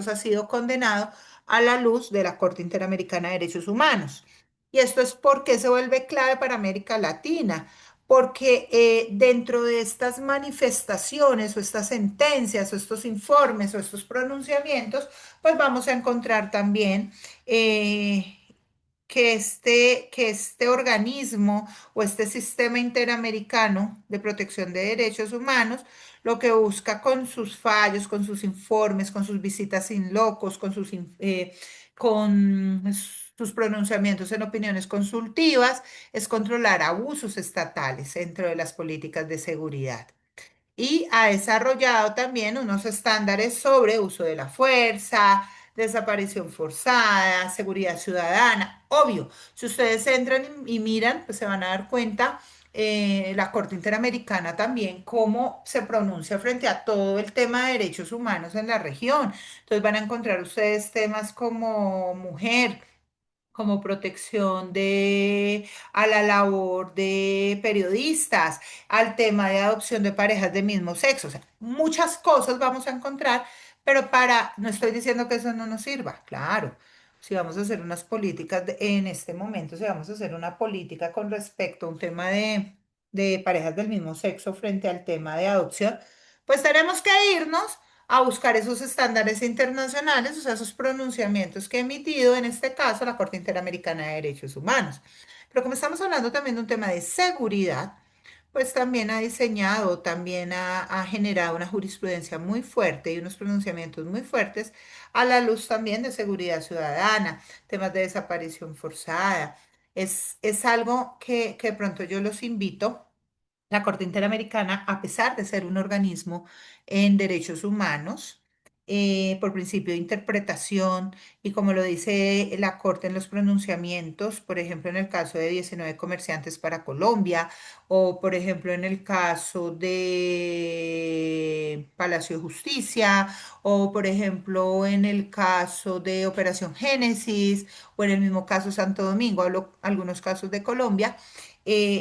ha sido condenado a la luz de la Corte Interamericana de Derechos Humanos. Y esto es porque se vuelve clave para América Latina, porque dentro de estas manifestaciones o estas sentencias o estos informes o estos pronunciamientos, pues vamos a encontrar también que este organismo o este sistema interamericano de protección de derechos humanos lo que busca con sus fallos, con sus informes, con sus visitas in locos, con sus pronunciamientos en opiniones consultivas, es controlar abusos estatales dentro de las políticas de seguridad y ha desarrollado también unos estándares sobre uso de la fuerza, desaparición forzada, seguridad ciudadana. Obvio, si ustedes entran y miran, pues se van a dar cuenta la Corte Interamericana también cómo se pronuncia frente a todo el tema de derechos humanos en la región. Entonces van a encontrar ustedes temas como mujer, como protección a la labor de periodistas, al tema de adopción de parejas de mismo sexo. O sea, muchas cosas vamos a encontrar, pero no estoy diciendo que eso no nos sirva, claro. Si vamos a hacer unas políticas en este momento, si vamos a hacer una política con respecto a un tema de parejas del mismo sexo frente al tema de adopción, pues tenemos que irnos a buscar esos estándares internacionales, o sea, esos pronunciamientos que ha emitido, en este caso, la Corte Interamericana de Derechos Humanos. Pero como estamos hablando también de un tema de seguridad, pues también ha diseñado, también ha generado una jurisprudencia muy fuerte y unos pronunciamientos muy fuertes a la luz también de seguridad ciudadana, temas de desaparición forzada. Es algo que de pronto yo los invito. La Corte Interamericana, a pesar de ser un organismo en derechos humanos, por principio de interpretación, y como lo dice la Corte en los pronunciamientos, por ejemplo, en el caso de 19 comerciantes para Colombia, o por ejemplo, en el caso de Palacio de Justicia, o por ejemplo, en el caso de Operación Génesis, o en el mismo caso Santo Domingo, hablo algunos casos de Colombia.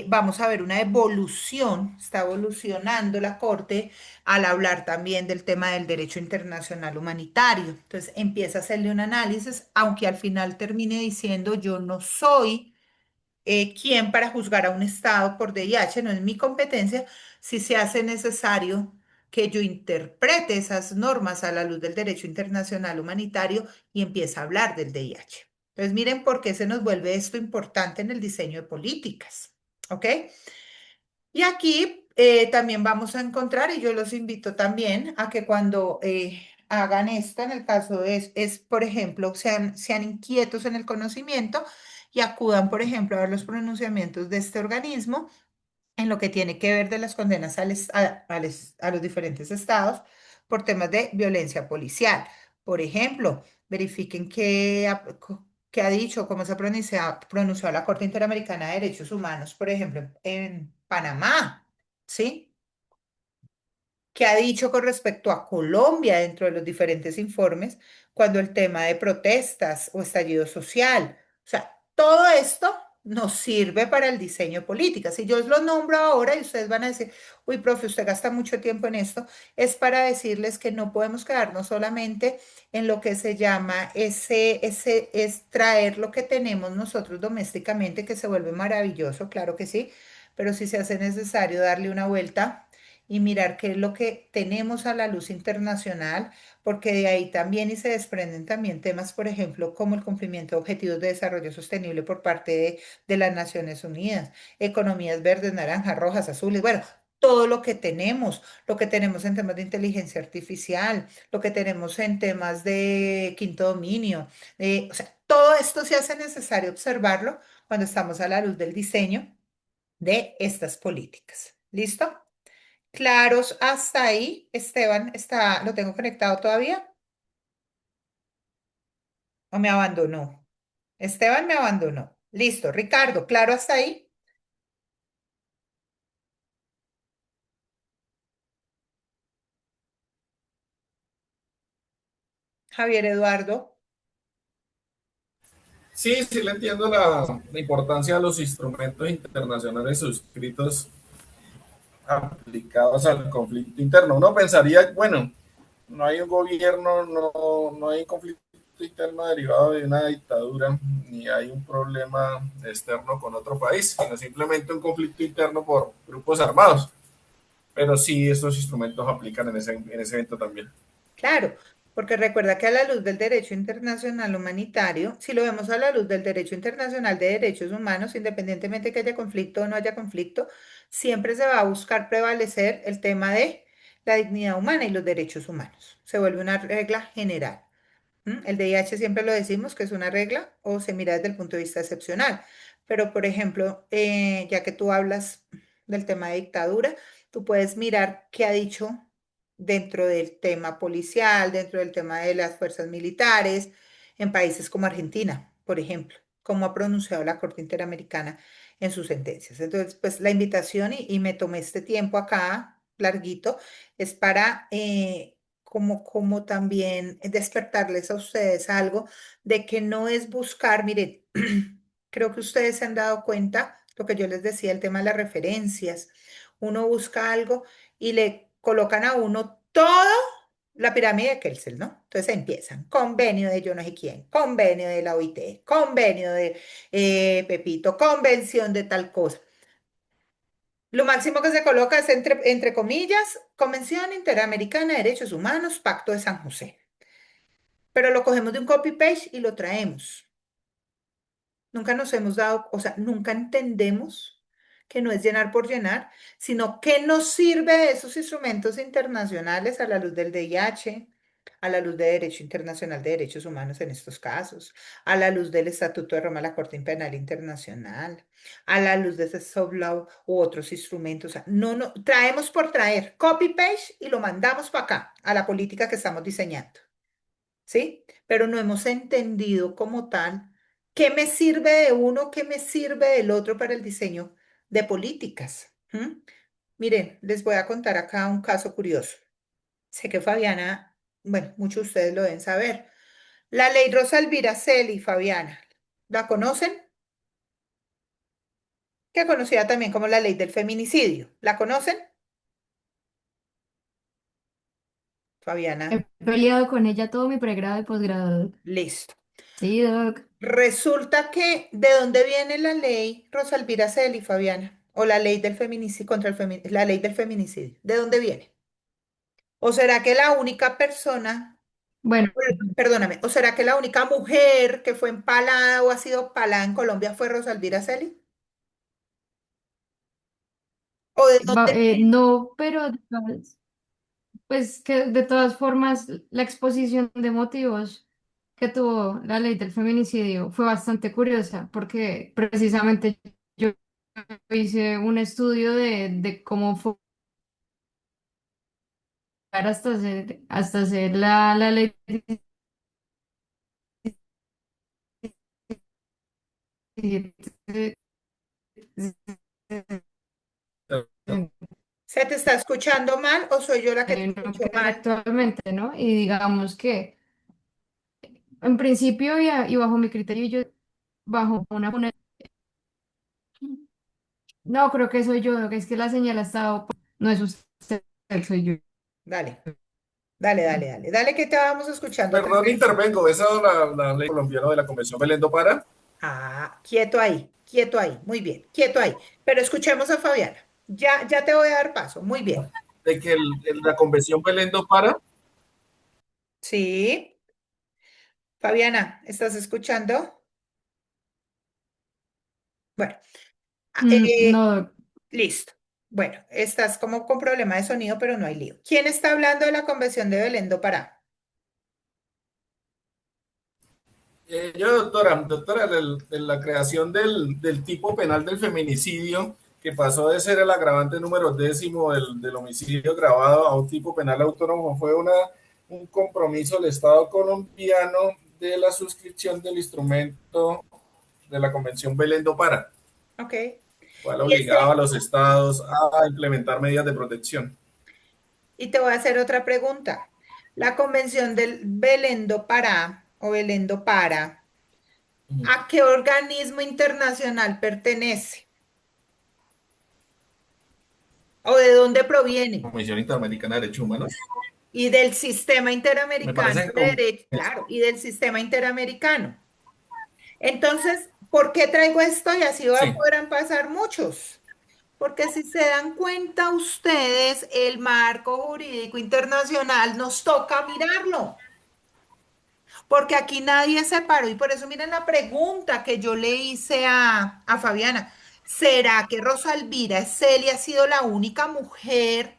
Vamos a ver una evolución, está evolucionando la Corte al hablar también del tema del derecho internacional humanitario. Entonces empieza a hacerle un análisis, aunque al final termine diciendo yo no soy quien para juzgar a un Estado por DIH, no es mi competencia, si se hace necesario que yo interprete esas normas a la luz del derecho internacional humanitario y empieza a hablar del DIH. Entonces miren por qué se nos vuelve esto importante en el diseño de políticas. ¿Ok? Y aquí también vamos a encontrar, y yo los invito también a que cuando hagan esto, en el caso por ejemplo, sean inquietos en el conocimiento y acudan, por ejemplo, a ver los pronunciamientos de este organismo en lo que tiene que ver de las condenas a los diferentes estados por temas de violencia policial. Por ejemplo, verifiquen qué ha dicho, cómo se ha pronunciado la Corte Interamericana de Derechos Humanos, por ejemplo, en Panamá, ¿sí? ¿Qué ha dicho con respecto a Colombia dentro de los diferentes informes cuando el tema de protestas o estallido social? O sea, todo esto nos sirve para el diseño de políticas. Si yo os lo nombro ahora y ustedes van a decir, uy, profe, usted gasta mucho tiempo en esto, es para decirles que no podemos quedarnos solamente en lo que se llama extraer lo que tenemos nosotros domésticamente, que se vuelve maravilloso, claro que sí, pero si se hace necesario darle una vuelta y mirar qué es lo que tenemos a la luz internacional, porque de ahí también y se desprenden también temas, por ejemplo, como el cumplimiento de objetivos de desarrollo sostenible por parte de las Naciones Unidas, economías verdes, naranjas, rojas, azules, bueno. Todo lo que tenemos en temas de inteligencia artificial, lo que tenemos en temas de quinto dominio, o sea, todo esto se hace necesario observarlo cuando estamos a la luz del diseño de estas políticas. ¿Listo? Claros hasta ahí. Esteban lo tengo conectado todavía o me abandonó. Esteban me abandonó. Listo. Ricardo, claro hasta ahí. Javier Eduardo. Sí, sí le entiendo la importancia de los instrumentos internacionales suscritos aplicados al conflicto interno. Uno pensaría, bueno, no hay un gobierno, no hay un conflicto interno derivado de una dictadura, ni hay un problema externo con otro país, sino simplemente un conflicto interno por grupos armados. Pero sí, estos instrumentos aplican en ese evento también. Claro, porque recuerda que a la luz del derecho internacional humanitario, si lo vemos a la luz del derecho internacional de derechos humanos, independientemente que haya conflicto o no haya conflicto, siempre se va a buscar prevalecer el tema de la dignidad humana y los derechos humanos. Se vuelve una regla general. El DIH siempre lo decimos que es una regla o se mira desde el punto de vista excepcional. Pero, por ejemplo, ya que tú hablas del tema de dictadura, tú puedes mirar qué ha dicho dentro del tema policial, dentro del tema de las fuerzas militares, en países como Argentina, por ejemplo, cómo ha pronunciado la Corte Interamericana en sus sentencias. Entonces, pues la invitación, y me tomé este tiempo acá, larguito, es para como también despertarles a ustedes algo de que no es buscar, miren, creo que ustedes se han dado cuenta, lo que yo les decía, el tema de las referencias. Uno busca algo y le colocan a uno todo la pirámide de Kelsen, ¿no? Entonces empiezan, convenio de yo no sé quién, convenio de la OIT, convenio de Pepito, convención de tal cosa. Lo máximo que se coloca es entre comillas, Convención Interamericana de Derechos Humanos, Pacto de San José. Pero lo cogemos de un copy-paste y lo traemos. Nunca nos hemos dado, o sea, nunca entendemos que no es llenar por llenar, sino qué nos sirve de esos instrumentos internacionales a la luz del DIH, a la luz de Derecho Internacional de Derechos Humanos en estos casos, a la luz del Estatuto de Roma de la Corte Penal Internacional, a la luz de ese soft law u otros instrumentos. O sea, no, traemos por traer, copy-paste y lo mandamos para acá, a la política que estamos diseñando. ¿Sí? Pero no hemos entendido como tal qué me sirve de uno, qué me sirve del otro para el diseño de políticas. Miren, les voy a contar acá un caso curioso. Sé que Fabiana, bueno, muchos de ustedes lo deben saber. La ley Rosa Elvira Celi, Fabiana, ¿la conocen? Que conocida también como la ley del feminicidio. ¿La conocen? He Fabiana, peleado con ella todo mi pregrado y posgrado. listo. Sí, Doc. Resulta que, ¿de dónde viene la ley Rosalvira Celi, Fabiana? O la ley del feminicidio contra la ley del feminicidio. ¿De dónde viene? ¿O será que la única persona, Bueno, perdóname, o será que la única mujer que fue empalada o ha sido empalada en Colombia fue Rosalvira Celi? ¿O de dónde viene? no, pero pues que de todas formas la exposición de motivos que tuvo la ley del feminicidio fue bastante curiosa porque precisamente yo hice un estudio de cómo fue hasta hacer la ley. ¿Se te está escuchando mal o soy yo la que te No escucho queda mal? actualmente, ¿no? Y digamos que en principio y bajo mi criterio, yo bajo una. No, creo que soy yo, que es que la señal ha estado. No es usted, soy yo. Dale, dale que te vamos escuchando Perdón, perfecto. intervengo. Esa es la ley colombiana de la Convención Belén do Pará, Ah, quieto ahí, muy bien, quieto ahí. Pero escuchemos a Fabiana. Ya te voy a dar paso, muy bien. de que la Convención Belén do Pará, Sí, Fabiana, ¿estás escuchando? Bueno, ah, No, listo. Bueno, estás como con problema de sonido, pero no hay lío. ¿Quién está hablando de la Convención de Belén do Pará? yo, doctora, de la creación del tipo penal del feminicidio, que pasó de ser el agravante número décimo del homicidio agravado a un tipo penal autónomo, fue un compromiso del Estado colombiano de la suscripción del instrumento de la Convención Belén do Pará, Ok. cual Y, obligaba a los estados a implementar medidas de protección. y te voy a hacer otra pregunta. La Convención del Belén do Pará o Belén do Pará, ¿a qué organismo internacional pertenece? ¿O de dónde proviene? Comisión Interamericana de Derechos Humanos. Y del sistema Me interamericano parece de que derecho, claro, y del sistema interamericano. Entonces, ¿por qué traigo esto? Y así sí. podrán pasar muchos. Porque si se dan cuenta ustedes, el marco jurídico internacional nos toca mirarlo. Porque aquí nadie se paró. Y por eso miren la pregunta que yo le hice a Fabiana. ¿Será que Rosalvira Celia ha sido la única mujer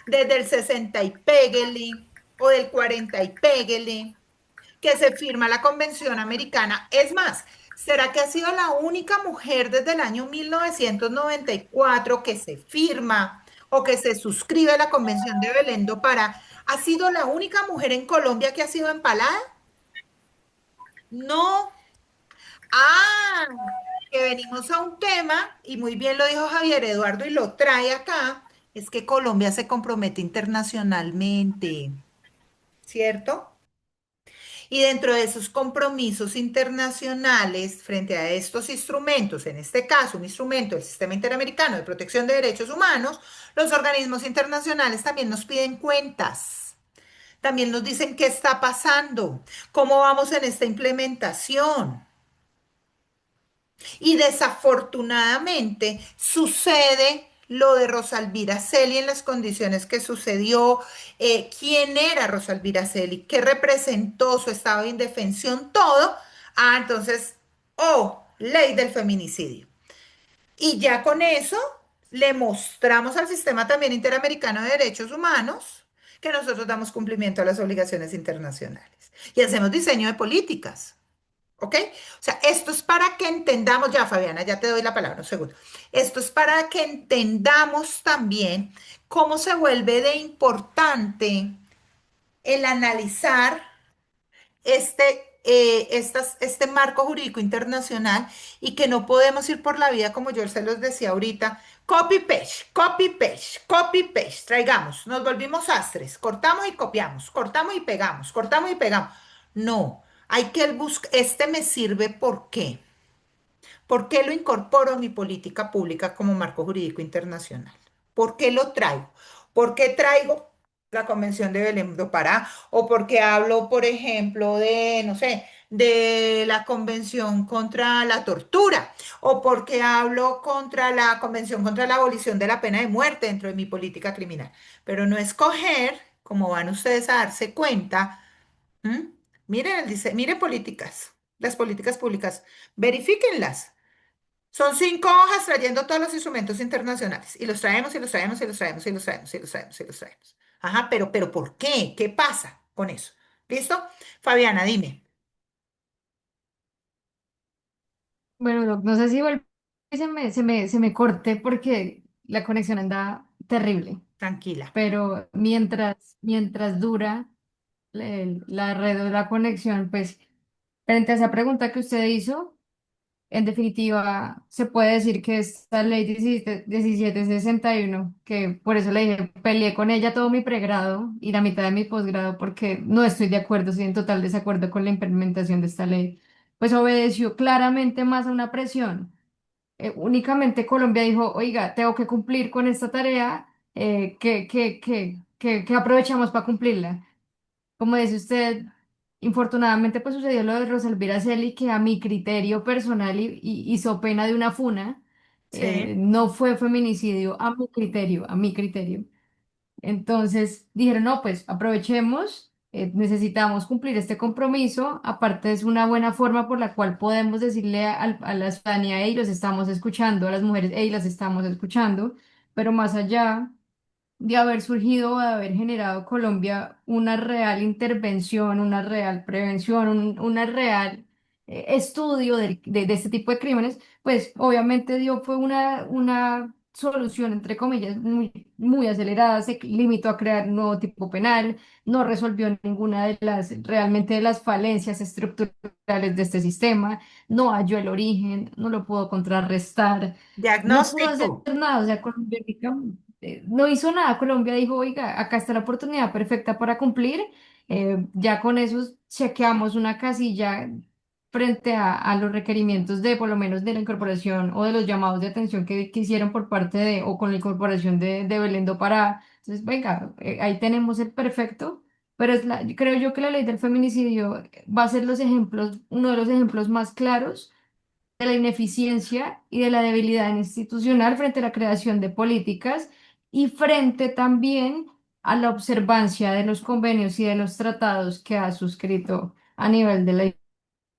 desde el 60 y péguele o del 40 y péguele que se firma la Convención Americana? Es más, ¿será que ha sido la única mujer desde el año 1994 que se firma o que se suscribe a la Convención de Belén do Pará? ¿Ha sido la única mujer en Colombia que ha sido empalada? No. Ah, que venimos a un tema, y muy bien lo dijo Javier Eduardo y lo trae acá, es que Colombia se compromete internacionalmente, ¿cierto? Y dentro de esos compromisos internacionales frente a estos instrumentos, en este caso un instrumento del Sistema Interamericano de Protección de Derechos Humanos, los organismos internacionales también nos piden cuentas, también nos dicen qué está pasando, cómo vamos en esta implementación. Y desafortunadamente sucede lo de Rosalvira Celi en las condiciones que sucedió, quién era Rosalvira Celi, qué representó su estado de indefensión, todo. Ah, entonces, oh, ley del feminicidio. Y ya con eso le mostramos al sistema también interamericano de derechos humanos que nosotros damos cumplimiento a las obligaciones internacionales y hacemos diseño de políticas. ¿Ok? O sea, esto es para que entendamos, ya Fabiana, ya te doy la palabra, un segundo. Esto es para que entendamos también cómo se vuelve de importante el analizar este marco jurídico internacional y que no podemos ir por la vida, como yo se los decía ahorita, copy paste, copy paste, copy paste, traigamos, nos volvimos astres, cortamos y copiamos, cortamos y pegamos, cortamos y pegamos. No, hay que buscar, este me sirve, ¿por qué? ¿Por qué lo incorporo a mi política pública como marco jurídico internacional? ¿Por qué lo traigo? ¿Por qué traigo la Convención de Belém do Pará? ¿O porque hablo, por ejemplo, de, no sé, de la Convención contra la Tortura? ¿O porque hablo contra la Convención contra la Abolición de la Pena de Muerte dentro de mi política criminal? Pero no escoger, como van ustedes a darse cuenta, ¿m? Miren, miren políticas, las políticas públicas, verifíquenlas. Son 5 hojas trayendo todos los instrumentos internacionales y los traemos y los traemos y los traemos y los traemos y los traemos y los traemos. Ajá, pero ¿por qué? ¿Qué pasa con eso? ¿Listo? Fabiana, dime. Bueno, no sé si vuelve y se me corte porque la conexión anda terrible, Tranquila. pero mientras dura la red o la conexión, pues frente a esa pregunta que usted hizo, en definitiva, se puede decir que esta ley 1761, que por eso le dije, peleé con ella todo mi pregrado y la mitad de mi posgrado porque no estoy de acuerdo, estoy en total desacuerdo con la implementación de esta ley, pues obedeció claramente más a una presión. Únicamente Colombia dijo, oiga, tengo que cumplir con esta tarea, que aprovechamos para cumplirla. Como dice usted, infortunadamente pues sucedió lo de Rosalvira Celi, que a mi criterio personal hizo pena de una funa. Sí. No fue feminicidio, a mi criterio, a mi criterio. Entonces dijeron, no, pues aprovechemos, necesitamos cumplir este compromiso. Aparte es una buena forma por la cual podemos decirle a la ciudadanía, hey, los estamos escuchando, a las mujeres, hey, las estamos escuchando, pero más allá de haber surgido o de haber generado Colombia una real intervención, una real prevención, una real estudio de este tipo de crímenes, pues obviamente dio fue una solución, entre comillas, muy acelerada, se limitó a crear un nuevo tipo penal, no resolvió ninguna de las, realmente de las falencias estructurales de este sistema, no halló el origen, no lo pudo contrarrestar. No pudo Diagnóstico. hacer nada, o sea, Colombia no hizo nada. Colombia dijo, oiga, acá está la oportunidad perfecta para cumplir. Ya con eso chequeamos una casilla frente a los requerimientos de, por lo menos, de la incorporación o de los llamados de atención que hicieron por parte de, o con la incorporación de Belén do Pará. Entonces, venga, ahí tenemos el perfecto. Pero creo yo que la ley del feminicidio va a ser los ejemplos, uno de los ejemplos más claros de la ineficiencia y de la debilidad institucional frente a la creación de políticas y frente también a la observancia de los convenios y de los tratados que ha suscrito a nivel de la.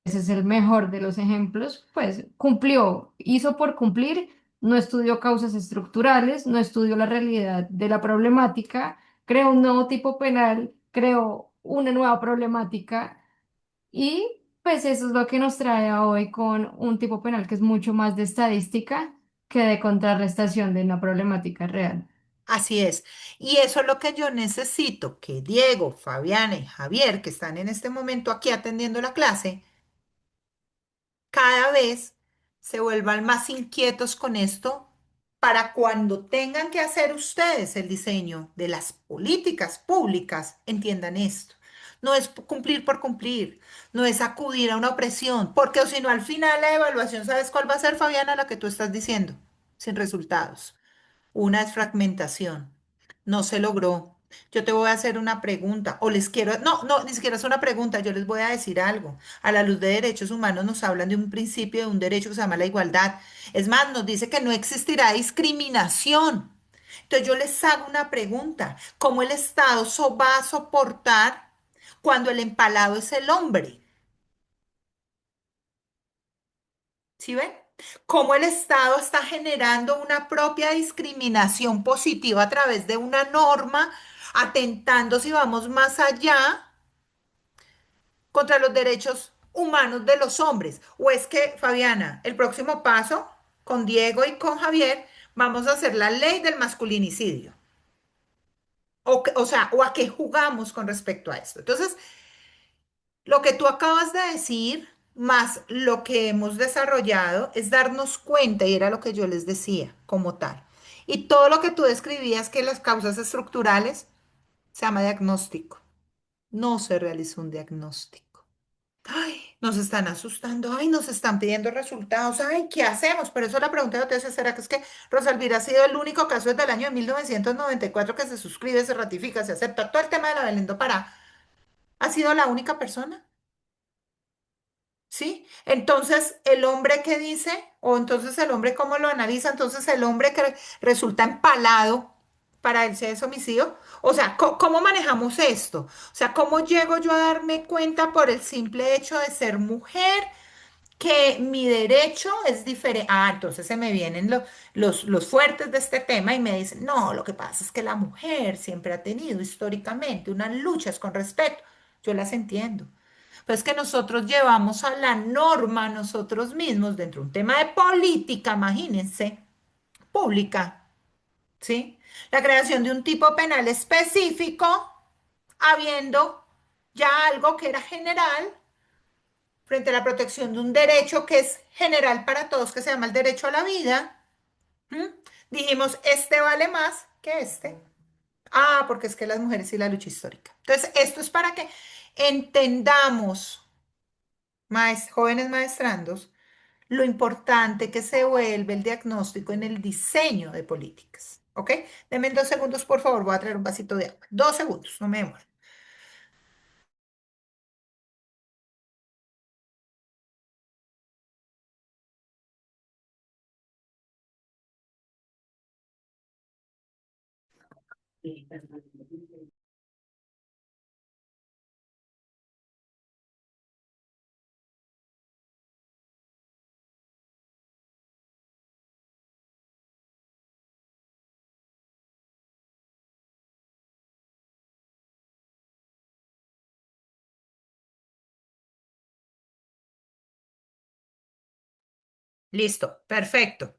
Ese es el mejor de los ejemplos, pues cumplió, hizo por cumplir, no estudió causas estructurales, no estudió la realidad de la problemática, creó un nuevo tipo penal, creó una nueva problemática y pues eso es lo que nos trae a hoy con un tipo penal que es mucho más de estadística que de contrarrestación de una problemática real. Así es. Y eso es lo que yo necesito, que Diego, Fabiana y Javier, que están en este momento aquí atendiendo la clase, cada vez se vuelvan más inquietos con esto para cuando tengan que hacer ustedes el diseño de las políticas públicas, entiendan esto. No es cumplir por cumplir, no es acudir a una opresión, porque o si no al final la evaluación, ¿sabes cuál va a ser, Fabiana? La que tú estás diciendo, sin resultados. Una es fragmentación. No se logró. Yo te voy a hacer una pregunta, o les quiero, no, no, ni siquiera es una pregunta, yo les voy a decir algo. A la luz de derechos humanos nos hablan de un principio, de un derecho que se llama la igualdad. Es más, nos dice que no existirá discriminación. Entonces yo les hago una pregunta, ¿cómo el Estado va a soportar cuando el empalado es el hombre? ¿Sí ven? cómo el Estado está generando una propia discriminación positiva a través de una norma, atentando, si vamos más allá, contra los derechos humanos de los hombres. O es que, Fabiana, el próximo paso, con Diego y con Javier, vamos a hacer la ley del masculinicidio. O sea, o a qué jugamos con respecto a esto. Entonces, lo que tú acabas de decir, más lo que hemos desarrollado, es darnos cuenta, y era lo que yo les decía como tal. Y todo lo que tú describías, que las causas estructurales, se llama diagnóstico. No se realizó un diagnóstico. Ay, nos están asustando, ay, nos están pidiendo resultados, ay, ¿qué hacemos? Pero eso es la pregunta que yo te decía, ¿será que es que Rosalvira ha sido el único caso desde el año de 1994 que se suscribe, se ratifica, se acepta todo el tema de la Belén do Pará? ¿Ha sido la única persona? ¿Sí? Entonces, el hombre que dice, o entonces el hombre cómo lo analiza, entonces el hombre que resulta empalado para él sea ese homicidio. O sea, ¿cómo manejamos esto? O sea, ¿cómo llego yo a darme cuenta por el simple hecho de ser mujer que mi derecho es diferente? Ah, entonces se me vienen los fuertes de este tema y me dicen, no, lo que pasa es que la mujer siempre ha tenido históricamente unas luchas con respecto. Yo las entiendo. Pues que nosotros llevamos a la norma nosotros mismos dentro de un tema de política, imagínense, pública, ¿sí? La creación de un tipo penal específico, habiendo ya algo que era general frente a la protección de un derecho que es general para todos, que se llama el derecho a la vida. ¿M? Dijimos, este vale más que este. Ah, porque es que las mujeres y la lucha histórica. Entonces, esto es para que entendamos, jóvenes maestrandos, lo importante que se vuelve el diagnóstico en el diseño de políticas. ¿Ok? Denme 2 segundos, por favor. Voy a traer un vasito de agua. 2 segundos, no me demoro. Listo, perfecto.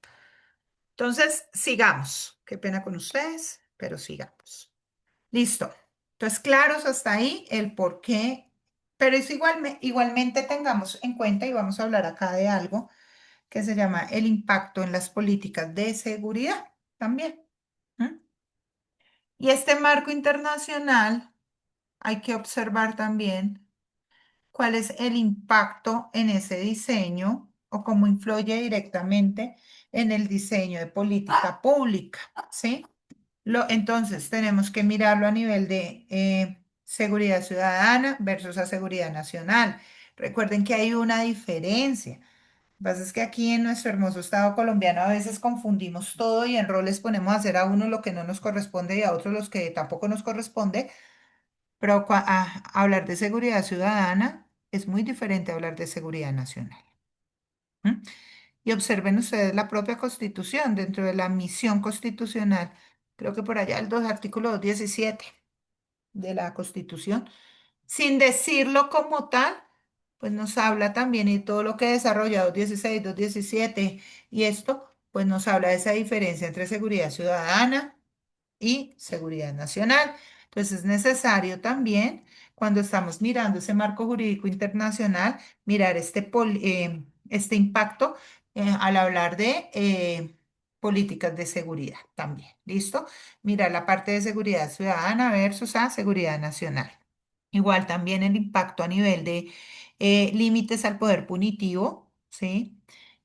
Entonces, sigamos. Qué pena con ustedes, pero sigamos. Listo. Entonces, claros hasta ahí el por qué, pero es igualmente tengamos en cuenta y vamos a hablar acá de algo que se llama el impacto en las políticas de seguridad también. ¿M? Y este marco internacional hay que observar también cuál es el impacto en ese diseño o cómo influye directamente en el diseño de política pública, ¿sí? Entonces, tenemos que mirarlo a nivel de seguridad ciudadana versus a seguridad nacional. Recuerden que hay una diferencia. Lo que pasa es que aquí en nuestro hermoso estado colombiano a veces confundimos todo y en roles ponemos a hacer a uno lo que no nos corresponde y a otros los que tampoco nos corresponde, pero hablar de seguridad ciudadana es muy diferente a hablar de seguridad nacional. ¿M? Y observen ustedes la propia Constitución, dentro de la misión constitucional, creo que por allá el artículo 217 de la Constitución, sin decirlo como tal, pues nos habla también y todo lo que desarrolla 216, 217 y esto, pues nos habla de esa diferencia entre seguridad ciudadana y seguridad nacional. Entonces es necesario también, cuando estamos mirando ese marco jurídico internacional, mirar este impacto al hablar de políticas de seguridad también. ¿Listo? Mirar la parte de seguridad ciudadana versus a seguridad nacional. Igual también el impacto a nivel de límites al poder punitivo, ¿sí?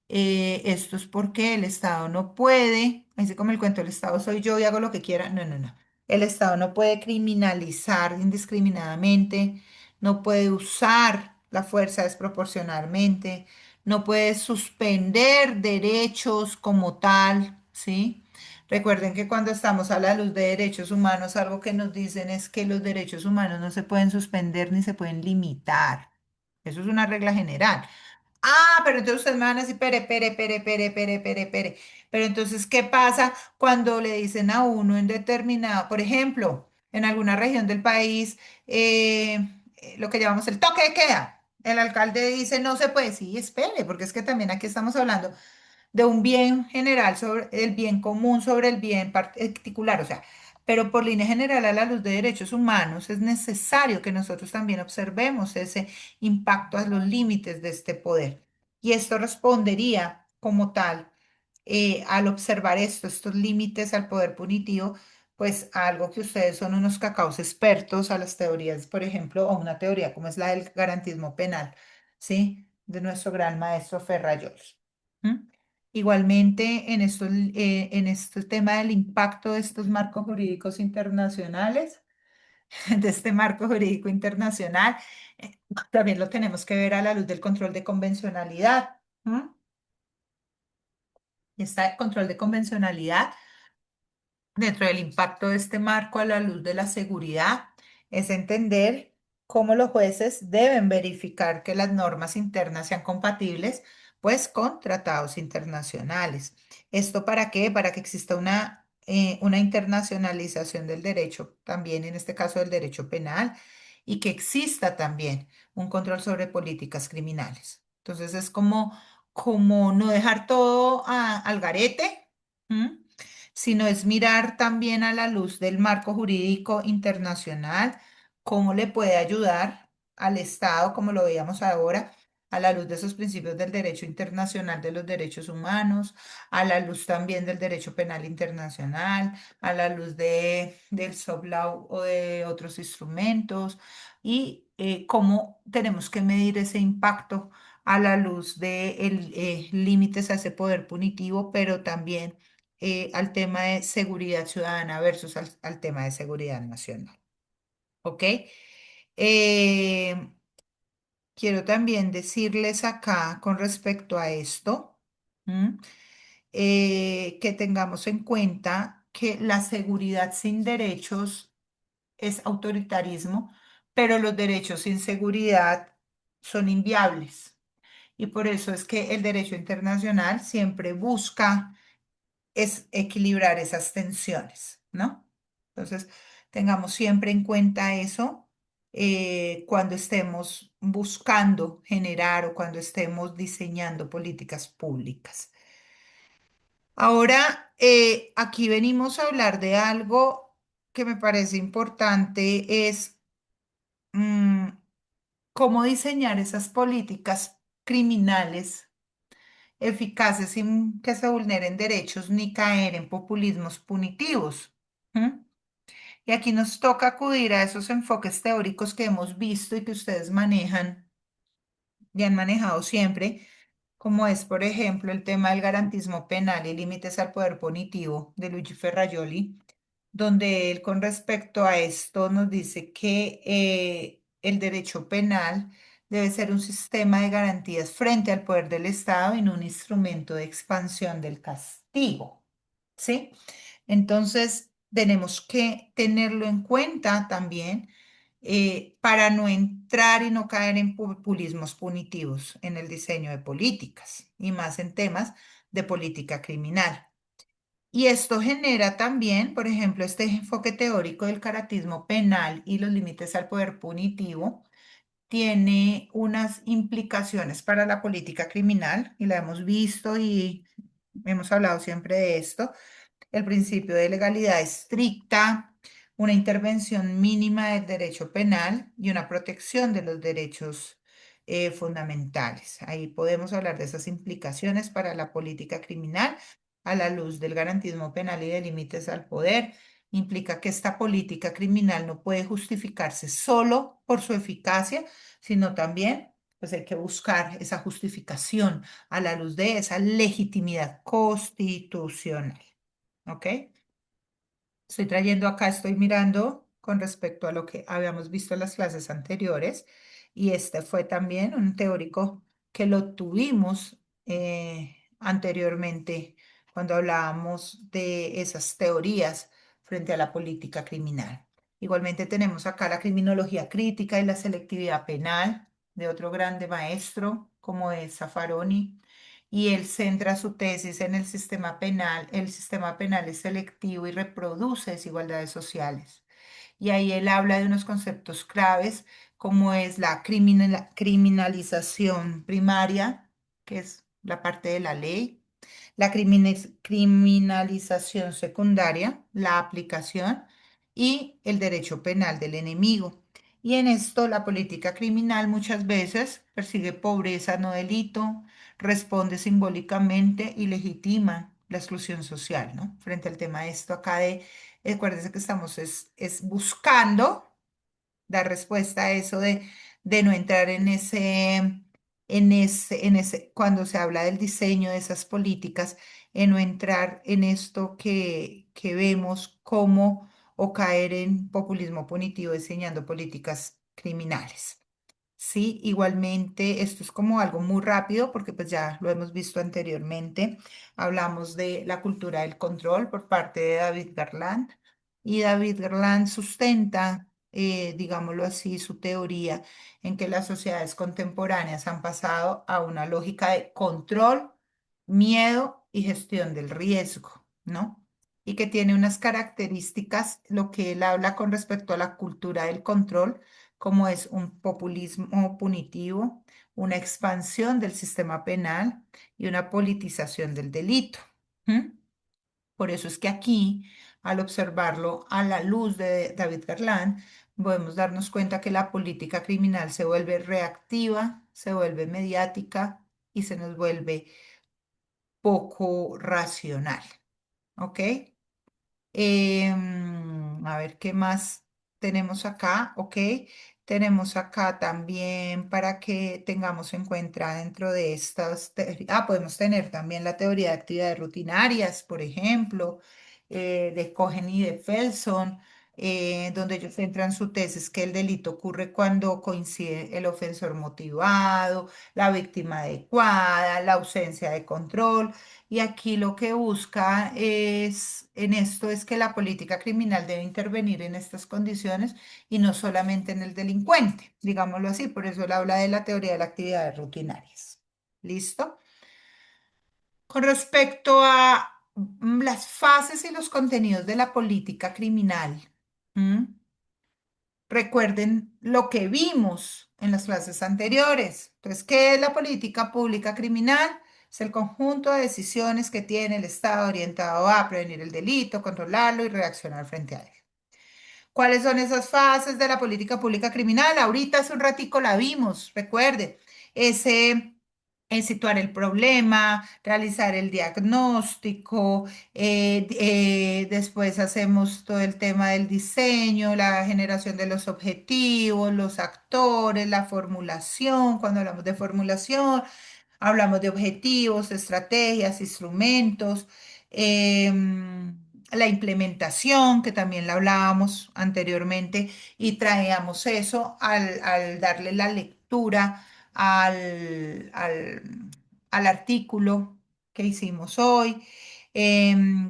Esto es porque el Estado no puede, así como el cuento, el Estado soy yo y hago lo que quiera. No, no, no. El Estado no puede criminalizar indiscriminadamente, no puede usar la fuerza desproporcionalmente, no puede suspender derechos como tal, ¿sí? Recuerden que cuando estamos a la luz de derechos humanos, algo que nos dicen es que los derechos humanos no se pueden suspender ni se pueden limitar. Eso es una regla general. Ah, pero entonces ustedes me van a decir, pere. Pero entonces, ¿qué pasa cuando le dicen a uno en determinado, por ejemplo, en alguna región del país, lo que llamamos el toque de queda? El alcalde dice, no se puede, sí, espere, porque es que también aquí estamos hablando de un bien general sobre el bien común sobre el bien particular, o sea, pero por línea general a la luz de derechos humanos es necesario que nosotros también observemos ese impacto a los límites de este poder. Y esto respondería como tal, al observar esto, estos límites al poder punitivo, pues a algo que ustedes son unos cacaos expertos a las teorías, por ejemplo, o una teoría como es la del garantismo penal, ¿sí? De nuestro gran maestro Ferrayol. ¿Mm? Igualmente, en este tema del impacto de estos marcos jurídicos internacionales, de este marco jurídico internacional, también lo tenemos que ver a la luz del control de convencionalidad. ¿Mm? Y este control de convencionalidad dentro del impacto de este marco a la luz de la seguridad es entender cómo los jueces deben verificar que las normas internas sean compatibles, pues, con tratados internacionales. ¿Esto para qué? Para que exista una internacionalización del derecho, también en este caso del derecho penal, y que exista también un control sobre políticas criminales. Entonces es como no dejar todo al garete. ¿M? Sino es mirar también a la luz del marco jurídico internacional, cómo le puede ayudar al Estado, como lo veíamos ahora, a la luz de esos principios del derecho internacional de los derechos humanos, a la luz también del derecho penal internacional, a la luz del soft law o de otros instrumentos, y cómo tenemos que medir ese impacto a la luz de límites a ese poder punitivo, pero también al tema de seguridad ciudadana versus al tema de seguridad nacional. ¿Ok? Eh, quiero también decirles acá con respecto a esto, ¿m? Que tengamos en cuenta que la seguridad sin derechos es autoritarismo, pero los derechos sin seguridad son inviables. Y por eso es que el derecho internacional siempre busca es equilibrar esas tensiones, ¿no? Entonces, tengamos siempre en cuenta eso cuando estemos buscando generar o cuando estemos diseñando políticas públicas. Ahora, aquí venimos a hablar de algo que me parece importante, es mm, cómo diseñar esas políticas criminales eficaces sin que se vulneren derechos ni caer en populismos punitivos. ¿M? Y aquí nos toca acudir a esos enfoques teóricos que hemos visto y que ustedes manejan y han manejado siempre, como es, por ejemplo, el tema del garantismo penal y límites al poder punitivo de Luigi Ferrajoli, donde él con respecto a esto nos dice que el derecho penal debe ser un sistema de garantías frente al poder del Estado y no un instrumento de expansión del castigo. ¿Sí? Entonces, tenemos que tenerlo en cuenta también para no entrar y no caer en populismos punitivos en el diseño de políticas y más en temas de política criminal. Y esto genera también, por ejemplo, este enfoque teórico del caratismo penal y los límites al poder punitivo tiene unas implicaciones para la política criminal y la hemos visto y hemos hablado siempre de esto, el principio de legalidad estricta, una intervención mínima del derecho penal y una protección de los derechos fundamentales. Ahí podemos hablar de esas implicaciones para la política criminal a la luz del garantismo penal y de límites al poder. Implica que esta política criminal no puede justificarse solo por su eficacia, sino también pues hay que buscar esa justificación a la luz de esa legitimidad constitucional. ¿Ok? Estoy trayendo acá, estoy mirando con respecto a lo que habíamos visto en las clases anteriores y este fue también un teórico que lo tuvimos anteriormente cuando hablábamos de esas teorías frente a la política criminal. Igualmente tenemos acá la criminología crítica y la selectividad penal de otro grande maestro, como es Zaffaroni, y él centra su tesis en el sistema penal. El sistema penal es selectivo y reproduce desigualdades sociales. Y ahí él habla de unos conceptos claves como es la criminalización primaria, que es la parte de la ley, la criminalización secundaria, la aplicación y el derecho penal del enemigo. Y en esto la política criminal muchas veces persigue pobreza, no delito, responde simbólicamente y legitima la exclusión social, ¿no? Frente al tema de esto acá de, acuérdense que estamos es buscando dar respuesta a eso de no entrar cuando se habla del diseño de esas políticas, en no entrar en esto que vemos como o caer en populismo punitivo diseñando políticas criminales. Sí, igualmente, esto es como algo muy rápido porque pues ya lo hemos visto anteriormente. Hablamos de la cultura del control por parte de David Garland y David Garland sustenta, digámoslo así, su teoría en que las sociedades contemporáneas han pasado a una lógica de control, miedo y gestión del riesgo, ¿no? Y que tiene unas características, lo que él habla con respecto a la cultura del control como es un populismo punitivo, una expansión del sistema penal y una politización del delito. ¿Mm? Por eso es que aquí, al observarlo a la luz de David Garland, podemos darnos cuenta que la política criminal se vuelve reactiva, se vuelve mediática y se nos vuelve poco racional. ¿Ok? A ver qué más tenemos acá, ¿ok? Tenemos acá también para que tengamos en cuenta dentro de podemos tener también la teoría de actividades rutinarias, por ejemplo, de Cohen y de Felson, donde ellos centran su tesis que el delito ocurre cuando coincide el ofensor motivado, la víctima adecuada, la ausencia de control. Y aquí lo que busca en esto es que la política criminal debe intervenir en estas condiciones y no solamente en el delincuente, digámoslo así. Por eso él habla de la teoría de las actividades rutinarias. ¿Listo? Con respecto a las fases y los contenidos de la política criminal, ¿m? Recuerden lo que vimos en las clases anteriores. Entonces, ¿qué es la política pública criminal? Es el conjunto de decisiones que tiene el Estado orientado a prevenir el delito, controlarlo y reaccionar frente a él. ¿Cuáles son esas fases de la política pública criminal? Ahorita hace un ratico la vimos, recuerde, ese es situar el problema, realizar el diagnóstico, después hacemos todo el tema del diseño, la generación de los objetivos, los actores, la formulación. Cuando hablamos de formulación, hablamos de objetivos, estrategias, instrumentos, la implementación, que también la hablábamos anteriormente, y traíamos eso al darle la lectura al artículo que hicimos hoy.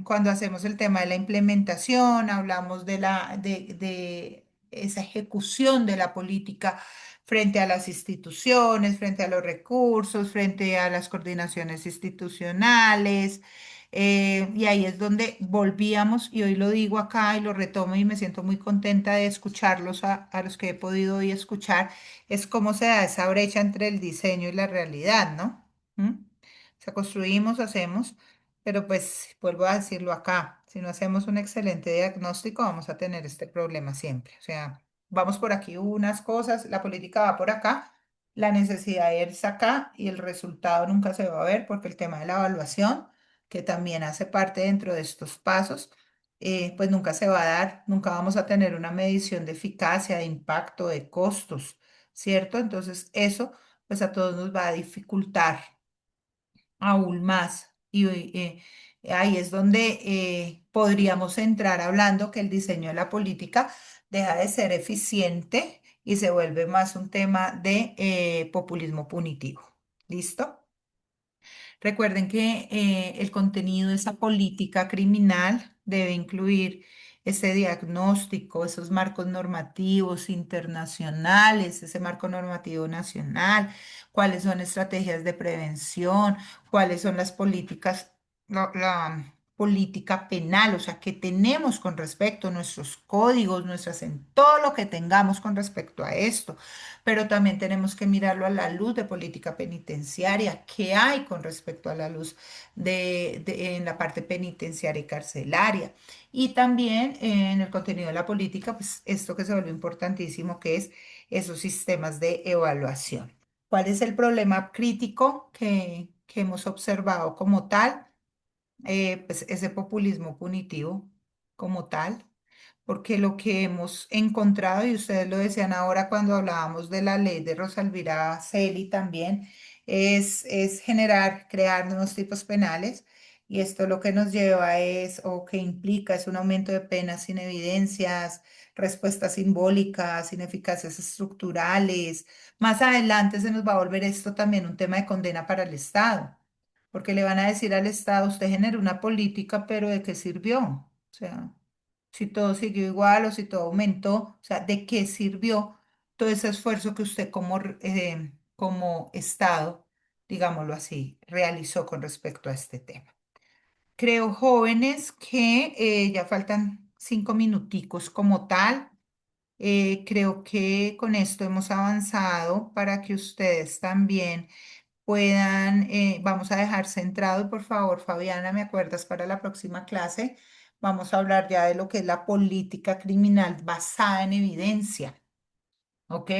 Cuando hacemos el tema de la implementación, hablamos de esa ejecución de la política frente a las instituciones, frente a los recursos, frente a las coordinaciones institucionales. Y ahí es donde volvíamos, y hoy lo digo acá y lo retomo y me siento muy contenta de escucharlos a los que he podido hoy escuchar, es cómo se da esa brecha entre el diseño y la realidad, ¿no? ¿Mm? O sea, construimos, hacemos, pero pues vuelvo a decirlo acá, si no hacemos un excelente diagnóstico vamos a tener este problema siempre. O sea, vamos por aquí unas cosas, la política va por acá, la necesidad es acá y el resultado nunca se va a ver porque el tema de la evaluación, que también hace parte dentro de estos pasos, pues nunca se va a dar, nunca vamos a tener una medición de eficacia, de impacto, de costos, ¿cierto? Entonces eso pues a todos nos va a dificultar aún más. Y ahí es donde podríamos entrar hablando que el diseño de la política deja de ser eficiente y se vuelve más un tema de populismo punitivo. ¿Listo? Recuerden que el contenido de esa política criminal debe incluir ese diagnóstico, esos marcos normativos internacionales, ese marco normativo nacional, cuáles son estrategias de prevención, cuáles son las políticas, la política penal, o sea, qué tenemos con respecto a nuestros códigos, en todo lo que tengamos con respecto a esto, pero también tenemos que mirarlo a la luz de política penitenciaria, qué hay con respecto a la luz en la parte penitenciaria y carcelaria. Y también en el contenido de la política, pues esto que se vuelve importantísimo, que es esos sistemas de evaluación. ¿Cuál es el problema crítico que hemos observado como tal? Pues ese populismo punitivo como tal, porque lo que hemos encontrado, y ustedes lo decían ahora cuando hablábamos de la ley de Rosalvira Celi también, es crear nuevos tipos penales, y esto lo que nos lleva es, o que implica, es un aumento de penas sin evidencias, respuestas simbólicas, ineficacias estructurales. Más adelante se nos va a volver esto también un tema de condena para el Estado, porque le van a decir al Estado, usted generó una política, pero ¿de qué sirvió? O sea, si todo siguió igual o si todo aumentó, o sea, ¿de qué sirvió todo ese esfuerzo que usted como Estado, digámoslo así, realizó con respecto a este tema? Creo, jóvenes, que ya faltan 5 minuticos como tal. Creo que con esto hemos avanzado para que ustedes también puedan, vamos a dejar centrado y por favor, Fabiana, ¿me acuerdas para la próxima clase? Vamos a hablar ya de lo que es la política criminal basada en evidencia, ¿ok?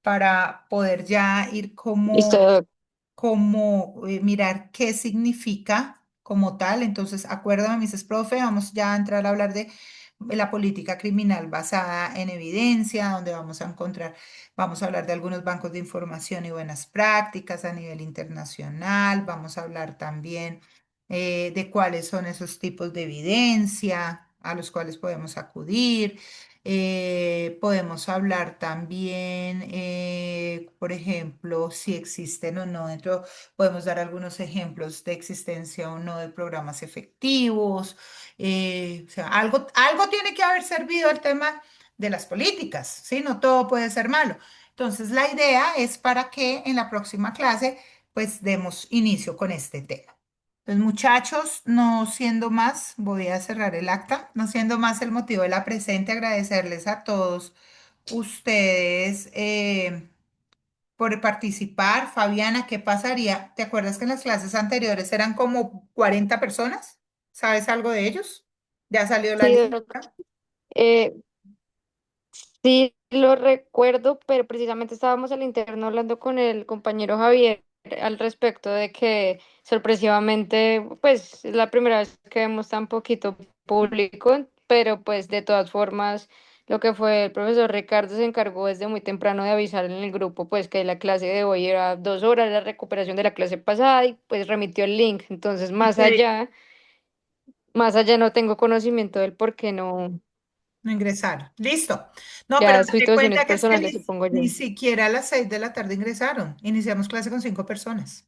Para poder ya ir Listo, como mirar qué significa como tal. Entonces, acuérdame, me dices, profe, vamos ya a entrar a hablar de la política criminal basada en evidencia, donde vamos a encontrar, vamos a hablar de algunos bancos de información y buenas prácticas a nivel internacional, vamos a hablar también de cuáles son esos tipos de evidencia a los cuales podemos acudir. Podemos hablar también, por ejemplo, si existen o no dentro, podemos dar algunos ejemplos de existencia o no de programas efectivos. O sea, algo tiene que haber servido el tema de las políticas, ¿sí? No todo puede ser malo. Entonces, la idea es para que en la próxima clase, pues, demos inicio con este tema. Entonces, muchachos, no siendo más, voy a cerrar el acta, no siendo más el motivo de la presente, agradecerles a todos ustedes por participar. Fabiana, ¿qué pasaría? ¿Te acuerdas que en las clases anteriores eran como 40 personas? ¿Sabes algo de ellos? ¿Ya salió la sí, lista? eh, sí lo recuerdo, pero precisamente estábamos al interno hablando con el compañero Javier al respecto de que sorpresivamente, pues es la primera vez que vemos tan poquito público, pero pues de todas formas lo que fue el profesor Ricardo se encargó desde muy temprano de avisar en el grupo pues que la clase de hoy era 2 horas, la recuperación de la clase pasada y pues remitió el link. Entonces Y más allá no tengo conocimiento del por qué no ingresaron. Listo. No, pero ya date situaciones cuenta que es que personales, supongo yo. ni siquiera a las 6 de la tarde ingresaron. Iniciamos clase con 5 personas.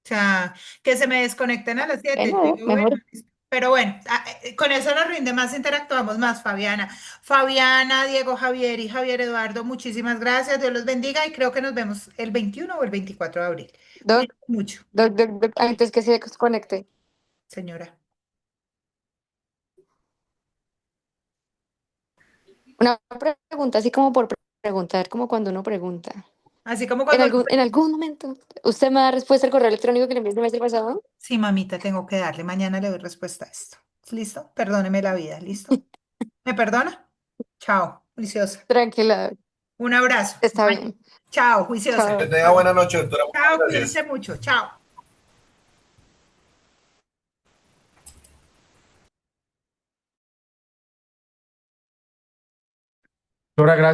O sea, que se me desconecten a las 7. Yo Bueno, digo, bueno, mejor. listo. Pero bueno, con eso nos rinde más, interactuamos más, Fabiana. Fabiana, Diego, Javier y Javier Eduardo, muchísimas gracias. Dios los bendiga y creo que nos vemos el 21 o el 24 de abril. Doc, Cuídense mucho, antes que se desconecte. señora. Una pregunta, así como por preguntar, como cuando uno pregunta. Así como cuando... En algún momento, ¿usted me da respuesta al correo electrónico que le envié el mes pasado? Sí, mamita, tengo que darle. Mañana le doy respuesta a esto. ¿Listo? Perdóneme la vida. ¿Listo? ¿Me perdona? Chao, juiciosa. Tranquila, Un abrazo. está Bye. bien. Chao, juiciosa. Que Chao. tenga buena noche, doctora. Muchas Chao, cuídense gracias. mucho. Chao. Doctora, gracias.